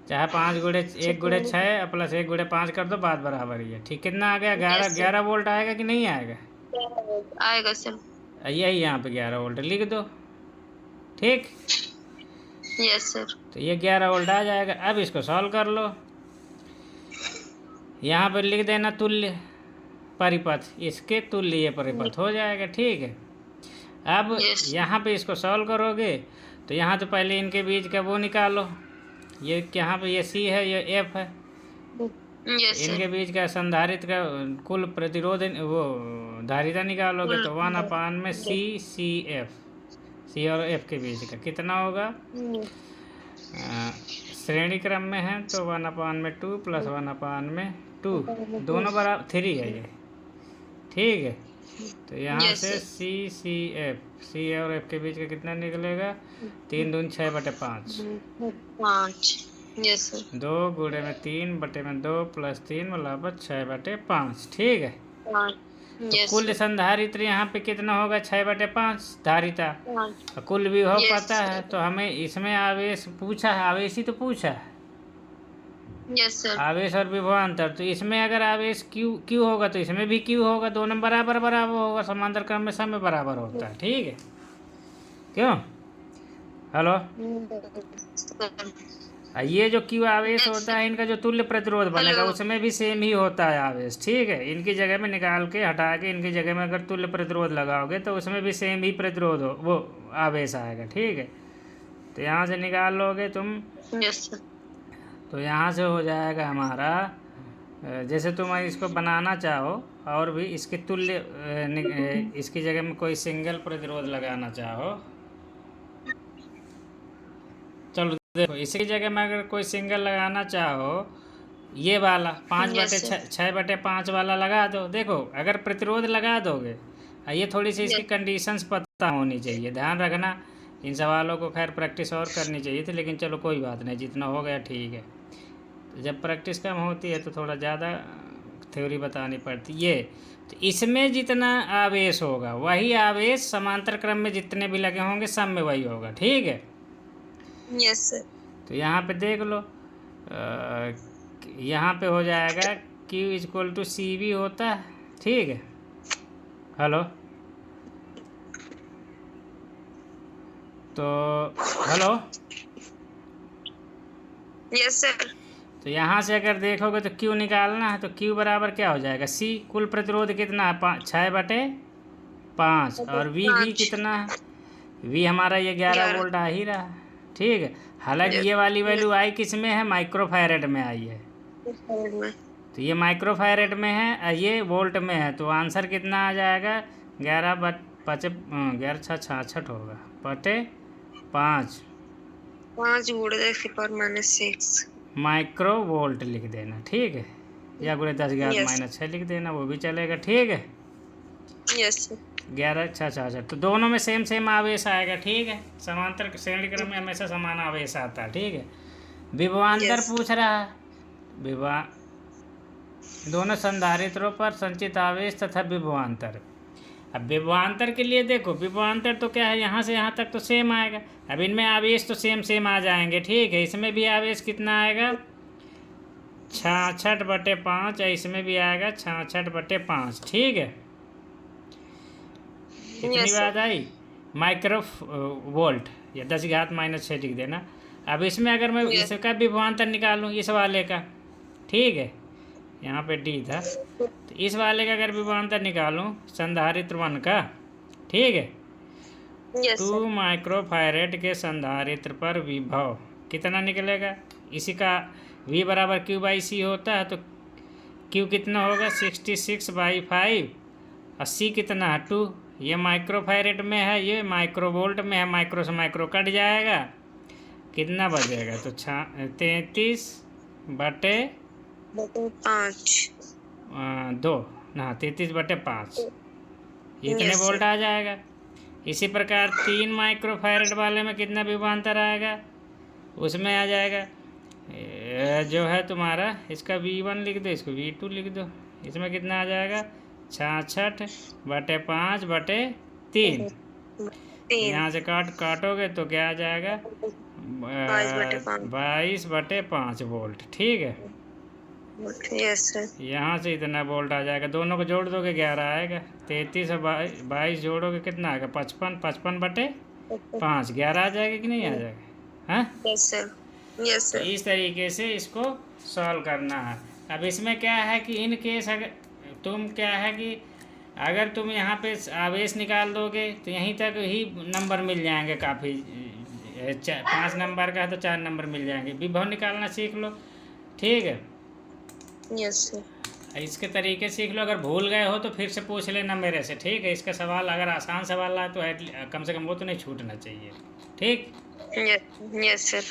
Speaker 1: चाहे 5 गुणे 1 गुणे 6 + 1 गुणे 5 कर दो, बात बराबर ही है, ठीक। कितना आ गया 11 वोल्ट आएगा कि नहीं आएगा?
Speaker 2: आएगा सर।
Speaker 1: यही यहाँ पे 11 वोल्ट लिख दो, ठीक।
Speaker 2: Yes sir.
Speaker 1: तो ये 11 वोल्ट आ जाएगा। अब इसको सॉल्व कर लो, यहाँ पर लिख देना तुल्य परिपथ, इसके तुल्य ये परिपथ हो जाएगा, ठीक है। अब यहाँ पे इसको सॉल्व करोगे तो यहाँ तो पहले इनके बीच का वो निकालो, ये यहाँ पे ये C है, ये F है, इनके बीच का संधारित्र का कुल प्रतिरोध वो धारिता निकालोगे तो 1/C और F के बीच का कितना होगा, श्रेणी क्रम में है तो 1/2 + 1/2, दोनों बराबर 3 है ये, ठीक है। तो यहाँ से C और F के बीच का कितना निकलेगा, 3 दूनी 6/5, 2 गुणे में 3/2 + 3 = 6/5, ठीक है। तो कुल संधारित्र यहाँ पे कितना होगा 6/5 धारिता, कुल विभव पता है, तो हमें इसमें आवेश पूछा है, आवेश ही तो पूछा है, आवेश और विभवांतर। तो इसमें अगर आवेश Q होगा तो इसमें भी Q होगा, दोनों बराबर होगा, समांतर क्रम में सब में बराबर होता है, ठीक है, क्यों? हेलो, ये जो Q आवेश होता है, इनका जो तुल्य प्रतिरोध बनेगा उसमें भी सेम ही होता है आवेश, ठीक है। इनकी जगह में निकाल के हटा के इनकी जगह में अगर तुल्य प्रतिरोध लगाओगे तो उसमें भी सेम ही प्रतिरोध हो वो आवेश आएगा, ठीक है। तो यहाँ से निकाल लोगे तुम, तो यहाँ से हो जाएगा हमारा, जैसे तुम इसको बनाना चाहो और भी इसके तुल्य इसकी जगह में कोई सिंगल प्रतिरोध लगाना चाहो, चलो देखो इसकी जगह में अगर कोई सिंगल लगाना चाहो ये वाला 5
Speaker 2: Yes,
Speaker 1: बटे
Speaker 2: sir.
Speaker 1: 6/5 वाला लगा दो। देखो अगर प्रतिरोध लगा दोगे, ये थोड़ी सी इसकी
Speaker 2: Yes.
Speaker 1: कंडीशंस पता होनी चाहिए, ध्यान रखना। इन सवालों को खैर प्रैक्टिस और करनी चाहिए थी, लेकिन चलो कोई बात नहीं, जितना हो गया ठीक है। तो जब प्रैक्टिस कम होती है तो थोड़ा ज़्यादा थ्योरी बतानी पड़ती ये। तो इसमें जितना आवेश होगा वही आवेश समांतर क्रम में जितने भी लगे होंगे सब में वही होगा, ठीक है।
Speaker 2: Yes, sir.
Speaker 1: तो यहाँ पे देख लो, यहाँ पे हो जाएगा Q equal to c v होता है, ठीक है। हेलो, तो हेलो,
Speaker 2: Yes, sir.
Speaker 1: तो यहाँ से अगर देखोगे तो Q निकालना है, तो Q बराबर क्या हो जाएगा, C। कुल प्रतिरोध कितना है, 6/5, और V भी
Speaker 2: 5.
Speaker 1: कितना है, V हमारा ये 11
Speaker 2: 11.
Speaker 1: वोल्ट आ ही रहा है, ठीक है। हालांकि
Speaker 2: Yes.
Speaker 1: ये वाली
Speaker 2: Yes.
Speaker 1: वैल्यू आई किस में है, माइक्रोफैरेड में आई है। तो ये माइक्रोफैरेड में है और ये वोल्ट में है, तो आंसर कितना आ जाएगा, 11 6 66 होगा बटे 5
Speaker 2: 5 गुणे 10⁻⁶
Speaker 1: माइक्रो वोल्ट लिख देना, ठीक है, या गुणे 10⁻⁻6 लिख देना, वो भी चलेगा, ठीक है।
Speaker 2: Yes, sir.
Speaker 1: 11 6 66, तो दोनों में सेम आवेश आएगा, ठीक है। समांतर श्रेणी क्रम में हमेशा समान आवेश आता है, ठीक है। विभवांतर
Speaker 2: Yes.
Speaker 1: पूछ रहा है, विभवा दोनों संधारित्रों पर संचित आवेश तथा विभवांतर। अब विभवांतर के लिए देखो, विभवांतर तो क्या है, यहाँ से यहाँ तक तो सेम आएगा। अब इनमें आवेश तो सेम आ जाएंगे, ठीक है। इसमें भी आवेश कितना आएगा, 66/5, और इसमें भी आएगा 66/5, ठीक है। इतनी
Speaker 2: Yes, sir.
Speaker 1: बात आई। माइक्रो वोल्ट या 10⁻⁻6 लिख देना। अब इसमें अगर मैं
Speaker 2: Yes.
Speaker 1: इसका विभवांतर निकालूँ इस वाले का, ठीक है, यहाँ पे डी था, तो इस वाले का अगर विभवांतर निकालूं संधारित्र 1 का, ठीक है,
Speaker 2: Yes,
Speaker 1: 2
Speaker 2: sir.
Speaker 1: माइक्रोफैरेड के संधारित्र पर विभव कितना निकलेगा, इसी का V बराबर Q/C होता है, तो Q कितना होगा, 66/5, और C कितना है, 2। ये माइक्रोफैरेड में है, ये माइक्रोवोल्ट में है, माइक्रो से माइक्रो कट जाएगा, कितना बचेगा, तो
Speaker 2: 5.
Speaker 1: 2 ना 33/5, इतने
Speaker 2: Yes,
Speaker 1: वोल्ट
Speaker 2: sir.
Speaker 1: आ जाएगा। इसी प्रकार 3 माइक्रोफैरेड वाले में कितना विभवांतर आएगा, उसमें आ जाएगा जो है तुम्हारा, इसका V1 लिख दो, इसको V2 लिख दो, इसमें कितना आ जाएगा, 66/5/3।
Speaker 2: 3.
Speaker 1: यहाँ से काटोगे तो क्या आ जाएगा,
Speaker 2: 22/5.
Speaker 1: 22/5 वोल्ट, ठीक है।
Speaker 2: Yes, sir.
Speaker 1: यहाँ से इतना वोल्ट आ जाएगा, दोनों को जोड़ दोगे 11 आएगा, 33 और 22 जोड़ोगे कितना आएगा, 55/5 11 आ जाएगा कि नहीं आ जाएगा, हाँ।
Speaker 2: Yes, sir. Yes,
Speaker 1: तो
Speaker 2: sir.
Speaker 1: इस तरीके से इसको सॉल्व करना है। अब इसमें क्या है कि इन केस अगर तुम क्या है कि अगर तुम यहाँ पे आवेश निकाल दोगे तो यहीं तक ही नंबर मिल जाएंगे, काफ़ी 5 नंबर का है तो 4 नंबर मिल जाएंगे। विभव निकालना सीख लो, ठीक है।
Speaker 2: Yes, sir.
Speaker 1: इसके तरीके सीख लो, अगर भूल गए हो तो फिर से पूछ लेना मेरे से, ठीक है। इसका सवाल अगर आसान सवाल आए तो कम से कम वो तो नहीं छूटना चाहिए, ठीक।
Speaker 2: Yes, yes, sir.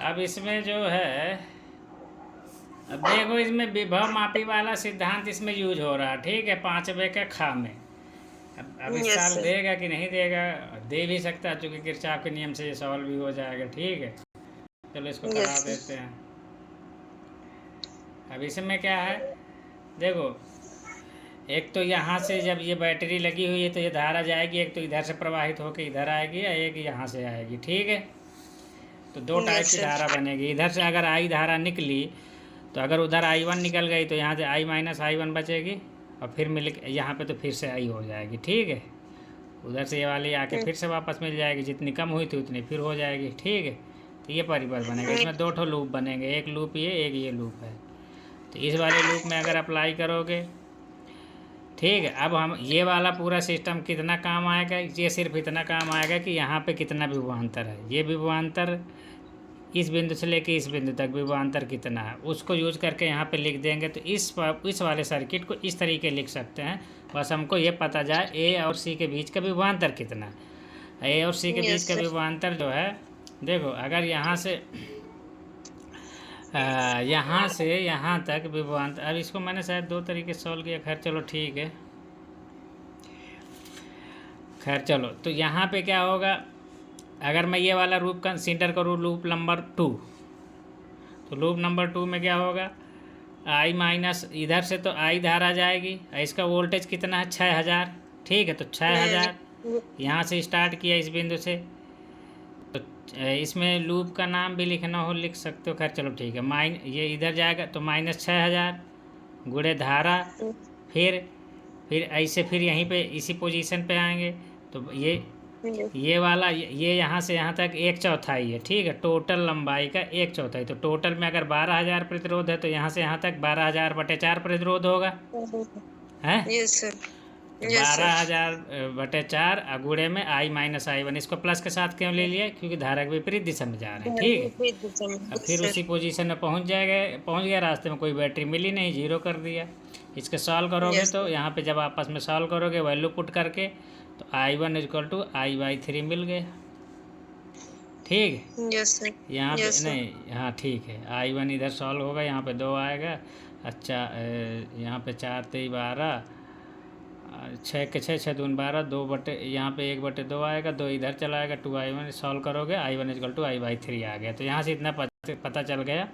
Speaker 1: अब इसमें जो है, अब देखो इसमें विभव मापी वाला सिद्धांत इसमें यूज हो रहा है, ठीक है, 5वें का खा में। अब इस
Speaker 2: Yes,
Speaker 1: साल
Speaker 2: sir.
Speaker 1: देगा कि नहीं देगा, दे भी सकता है, चूँकि किरचॉफ के नियम से ये सॉल्व भी हो जाएगा, ठीक है। चलो इसको करा
Speaker 2: Yes, sir.
Speaker 1: देते हैं। अब इसमें क्या है, देखो एक तो यहाँ से जब ये बैटरी लगी हुई है तो ये धारा जाएगी, एक तो इधर से प्रवाहित होकर इधर आएगी या एक यहाँ से आएगी, ठीक है। तो दो टाइप
Speaker 2: Yes,
Speaker 1: की
Speaker 2: sir.
Speaker 1: धारा बनेगी। इधर से अगर आई धारा निकली तो अगर उधर I1 निकल गई तो यहाँ से I-I1 बचेगी, और फिर मिल यहाँ पे तो फिर से I हो जाएगी, ठीक है। उधर से ये वाली आके फिर से वापस मिल जाएगी, जितनी कम हुई थी उतनी फिर हो जाएगी, ठीक है। तो ये परिपथ बनेगा, इसमें 2 ठो लूप बनेंगे, एक लूप ये, एक ये लूप है। तो इस वाले लूप में अगर अप्लाई करोगे, ठीक है। अब हम ये वाला पूरा सिस्टम कितना काम आएगा, ये सिर्फ इतना काम आएगा कि यहाँ पे कितना विभवांतर है, ये विभवांतर इस बिंदु से लेके इस बिंदु तक विभवांतर कितना है, उसको यूज करके यहाँ पे लिख देंगे। तो इस वाले सर्किट को इस तरीके लिख सकते हैं, बस हमको ये पता जाए ए और सी के बीच का विभवांतर कितना है। ए और सी के बीच का विभवांतर जो है, देखो अगर यहाँ से यहाँ से यहाँ तक विभवांतर, अब इसको मैंने शायद दो तरीके से सॉल्व किया, खैर चलो ठीक है। खैर चलो, तो यहाँ पे क्या होगा, अगर मैं ये वाला लूप कंसीडर करूँ, लूप नंबर 2, तो लूप नंबर 2 में क्या होगा, आई माइनस इधर से तो आई धारा जाएगी, इसका वोल्टेज कितना है 6000, ठीक है। तो 6000 यहाँ से स्टार्ट किया इस बिंदु से, तो इसमें लूप का नाम भी लिखना हो लिख सकते हो, खैर चलो ठीक है। ये इधर जाएगा तो -6000 गुणे धारा, फिर ऐसे फिर यहीं पे इसी पोजीशन पे आएंगे, तो ये वाला ये यहाँ से यहाँ तक 1/4 है, ठीक है। टोटल लंबाई का 1/4, तो टोटल में अगर 12000 प्रतिरोध है तो यहाँ से यहाँ तक 12000/4 प्रतिरोध होगा, है 12000/4 गुणे में I माइनस I1। इसको प्लस के साथ क्यों ले लिया, क्योंकि धारा के विपरीत दिशा में जा रहे हैं, ठीक है। अब फिर उसी पोजीशन में पहुँच गया, रास्ते में कोई बैटरी मिली नहीं, 0 कर दिया। इसके सॉल्व करोगे तो यहाँ पे जब आपस में सॉल्व करोगे वैल्यू पुट करके, तो I1 = I/3 मिल गया, ठीक है। यहाँ पे नहीं, हाँ ठीक है, I1 इधर सॉल्व होगा, यहाँ पे 2 आएगा। अच्छा, यहाँ पे 4 3 12, 6 के 6 6 दून 12, 2 बटे यहाँ पे 1/2 आएगा, 2 इधर चला आएगा, 2I1 सॉल्व करोगे, I1 = I/3 आ गया। तो यहाँ से इतना पता चल गया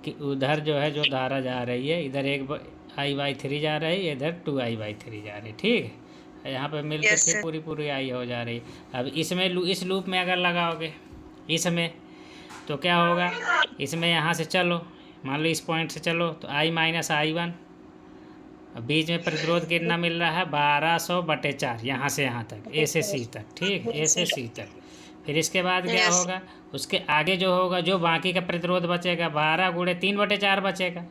Speaker 1: कि उधर जो है जो धारा जा रही है, इधर I/3 जा रही है, इधर 2I/3 जा रही है, ठीक है। यहाँ पे मिल के फिर पूरी आई हो जा रही है। अब इसमें इस लूप में अगर लगाओगे इसमें, तो क्या होगा, इसमें यहाँ से चलो, मान लो इस पॉइंट से चलो, तो I माइनस I1, बीच में प्रतिरोध कितना मिल रहा है 1200/4, यहाँ से यहाँ तक, A से C तक, ठीक, A से C तक। फिर इसके बाद क्या होगा, उसके आगे जो होगा, जो बाकी का प्रतिरोध बचेगा 12 गुणे 3/4 बचेगा।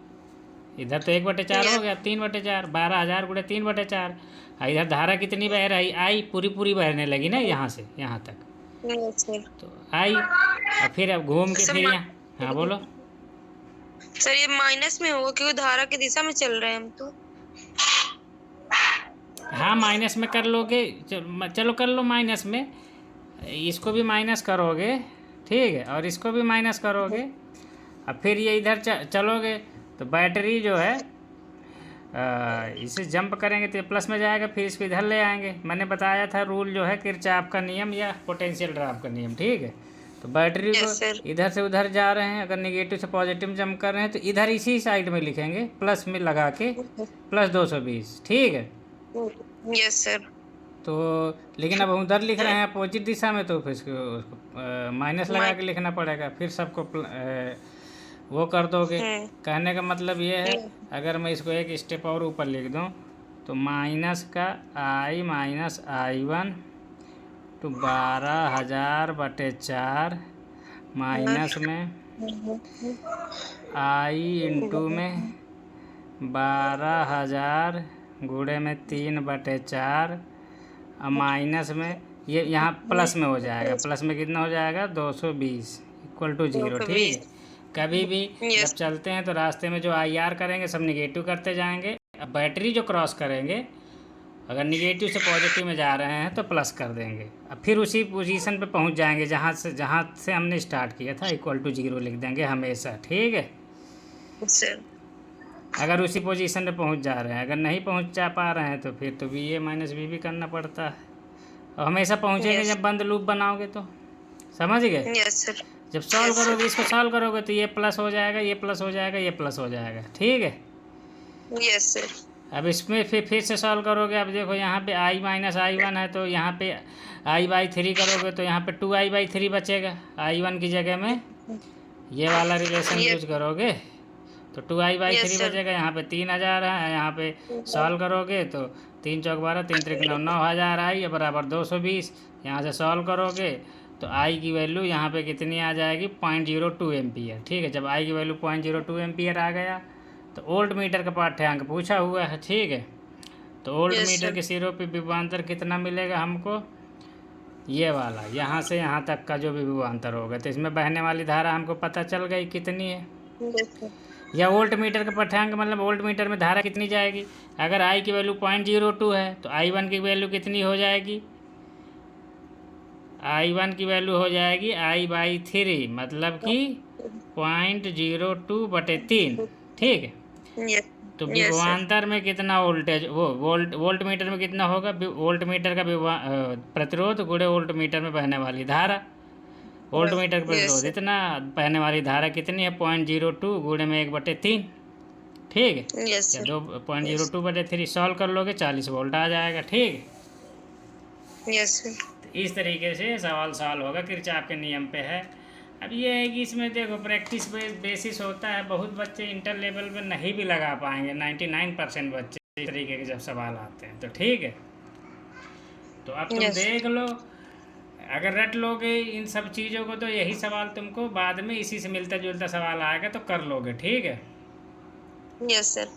Speaker 1: इधर तो 1/4 हो गया, 3/4, 12000 गुणे 3/4। इधर धारा कितनी बह रही, आई पूरी बहने लगी ना यहाँ से यहाँ तक, तो आई। और फिर अब घूम के फिर यहाँ, हाँ बोलो
Speaker 2: सर। ये माइनस में होगा क्योंकि धारा की दिशा में चल रहे हैं हम तो।
Speaker 1: हाँ माइनस में कर लोगे, चलो कर लो माइनस में, इसको भी माइनस करोगे, ठीक है, और इसको भी माइनस करोगे। अब फिर ये इधर चलोगे तो बैटरी जो है इसे जंप करेंगे तो ये प्लस में जाएगा, फिर इसको इधर ले आएंगे। मैंने बताया था रूल जो है किरचॉफ का नियम या पोटेंशियल ड्रॉप का नियम, ठीक है। तो बैटरी को इधर से उधर जा रहे हैं, अगर नेगेटिव से पॉजिटिव जंप कर रहे हैं तो इधर इसी साइड में लिखेंगे, प्लस में लगा के +220, ठीक है।
Speaker 2: Yes sir.
Speaker 1: तो लेकिन अब हम उधर लिख रहे हैं अपोजिट दिशा में, तो फिर उसको माइनस लगा के लिखना पड़ेगा, फिर सबको वो कर दोगे। कहने का मतलब ये है, अगर मैं इसको एक स्टेप और ऊपर लिख दूं, तो माइनस का I माइनस I1 तो 12000/4 माइनस में I इंटू में 12000 गुणे में 3/4, माइनस में ये यहाँ प्लस में हो जाएगा, प्लस में कितना हो जाएगा 220 = 0, ठीक है। कभी भी जब चलते हैं तो रास्ते में जो IR करेंगे सब निगेटिव करते जाएंगे। अब बैटरी जो क्रॉस करेंगे, अगर निगेटिव से पॉजिटिव में जा रहे हैं तो प्लस कर देंगे। अब फिर उसी पोजीशन पे पहुंच जाएंगे जहाँ से हमने स्टार्ट किया था, = 0 लिख देंगे हमेशा, ठीक है। अगर उसी पोजीशन पे पहुंच जा रहे हैं, अगर नहीं पहुंच जा पा रहे हैं तो फिर तो VA माइनस VB करना पड़ता है, और हमेशा पहुंचेंगे जब बंद लूप बनाओगे तो, समझ गए। जब सॉल्व करोगे, इसको सॉल्व करोगे तो ये प्लस हो जाएगा, ये प्लस हो जाएगा, ये प्लस हो जाएगा, ठीक है।
Speaker 2: Yes sir.
Speaker 1: अब इसमें फिर से सॉल्व करोगे। अब देखो यहाँ पे I माइनस I1 है, तो यहाँ पे I/3 करोगे तो यहाँ पे 2I/3 बचेगा। I1 की जगह में ये वाला रिलेशन यूज करोगे तो 2I/3 बचेगा। यहाँ पे 3000 है, यहाँ पे सॉल्व करोगे तो 3 चौक 12, 3 त्रिक 9, 9000 I बराबर 220। यहाँ से सॉल्व करोगे तो I की वैल्यू यहाँ पे कितनी आ जाएगी 0.02 एम्पियर, ठीक है। जब I की वैल्यू 0.02 एम्पियर आ गया तो वोल्ट मीटर का पाठ्यांक पूछा हुआ है, ठीक है। तो वोल्ट मीटर के सिरों पे विभवांतर कितना मिलेगा हमको, ये वाला यहाँ से यहाँ तक का जो भी विभवांतर होगा, तो इसमें बहने वाली धारा हमको पता चल गई कितनी है। या वोल्ट मीटर का पाठ्यांक मतलब वोल्ट मीटर में धारा कितनी जाएगी। अगर I की वैल्यू 0.02 है तो I1 की वैल्यू कितनी हो जाएगी, I1 की वैल्यू हो जाएगी I/3, मतलब कि 0.02/3, ठीक है।
Speaker 2: यस
Speaker 1: तो
Speaker 2: यस सर।
Speaker 1: विभवांतर में कितना वोल्टेज, वो वोल्ट मीटर में कितना होगा, वोल्ट मीटर का प्रतिरोध गुणे वोल्ट मीटर में बहने वाली धारा। वोल्ट मीटर का
Speaker 2: यस
Speaker 1: प्रतिरोध
Speaker 2: सर।
Speaker 1: इतना, बहने वाली धारा कितनी है, 0.02 गुणे में 1/3, ठीक है।
Speaker 2: यस
Speaker 1: या
Speaker 2: सर।
Speaker 1: 2.02/3 सॉल्व कर लोगे 40 वोल्ट आ जाएगा, ठीक है।
Speaker 2: Yes sir.
Speaker 1: तो इस तरीके से सवाल सॉल्व होगा, किरचॉफ के नियम पे है। अब ये है कि इसमें देखो प्रैक्टिस बेसिस होता है, बहुत बच्चे इंटर लेवल पे नहीं भी लगा पाएंगे, 99% बच्चे इस तरीके के जब सवाल आते हैं, तो ठीक है। तो अब तुम
Speaker 2: यस
Speaker 1: देख लो, अगर रट लोगे इन सब चीज़ों को तो यही सवाल तुमको बाद में इसी से मिलता जुलता सवाल आएगा तो कर लोगे, ठीक है।
Speaker 2: Yes sir.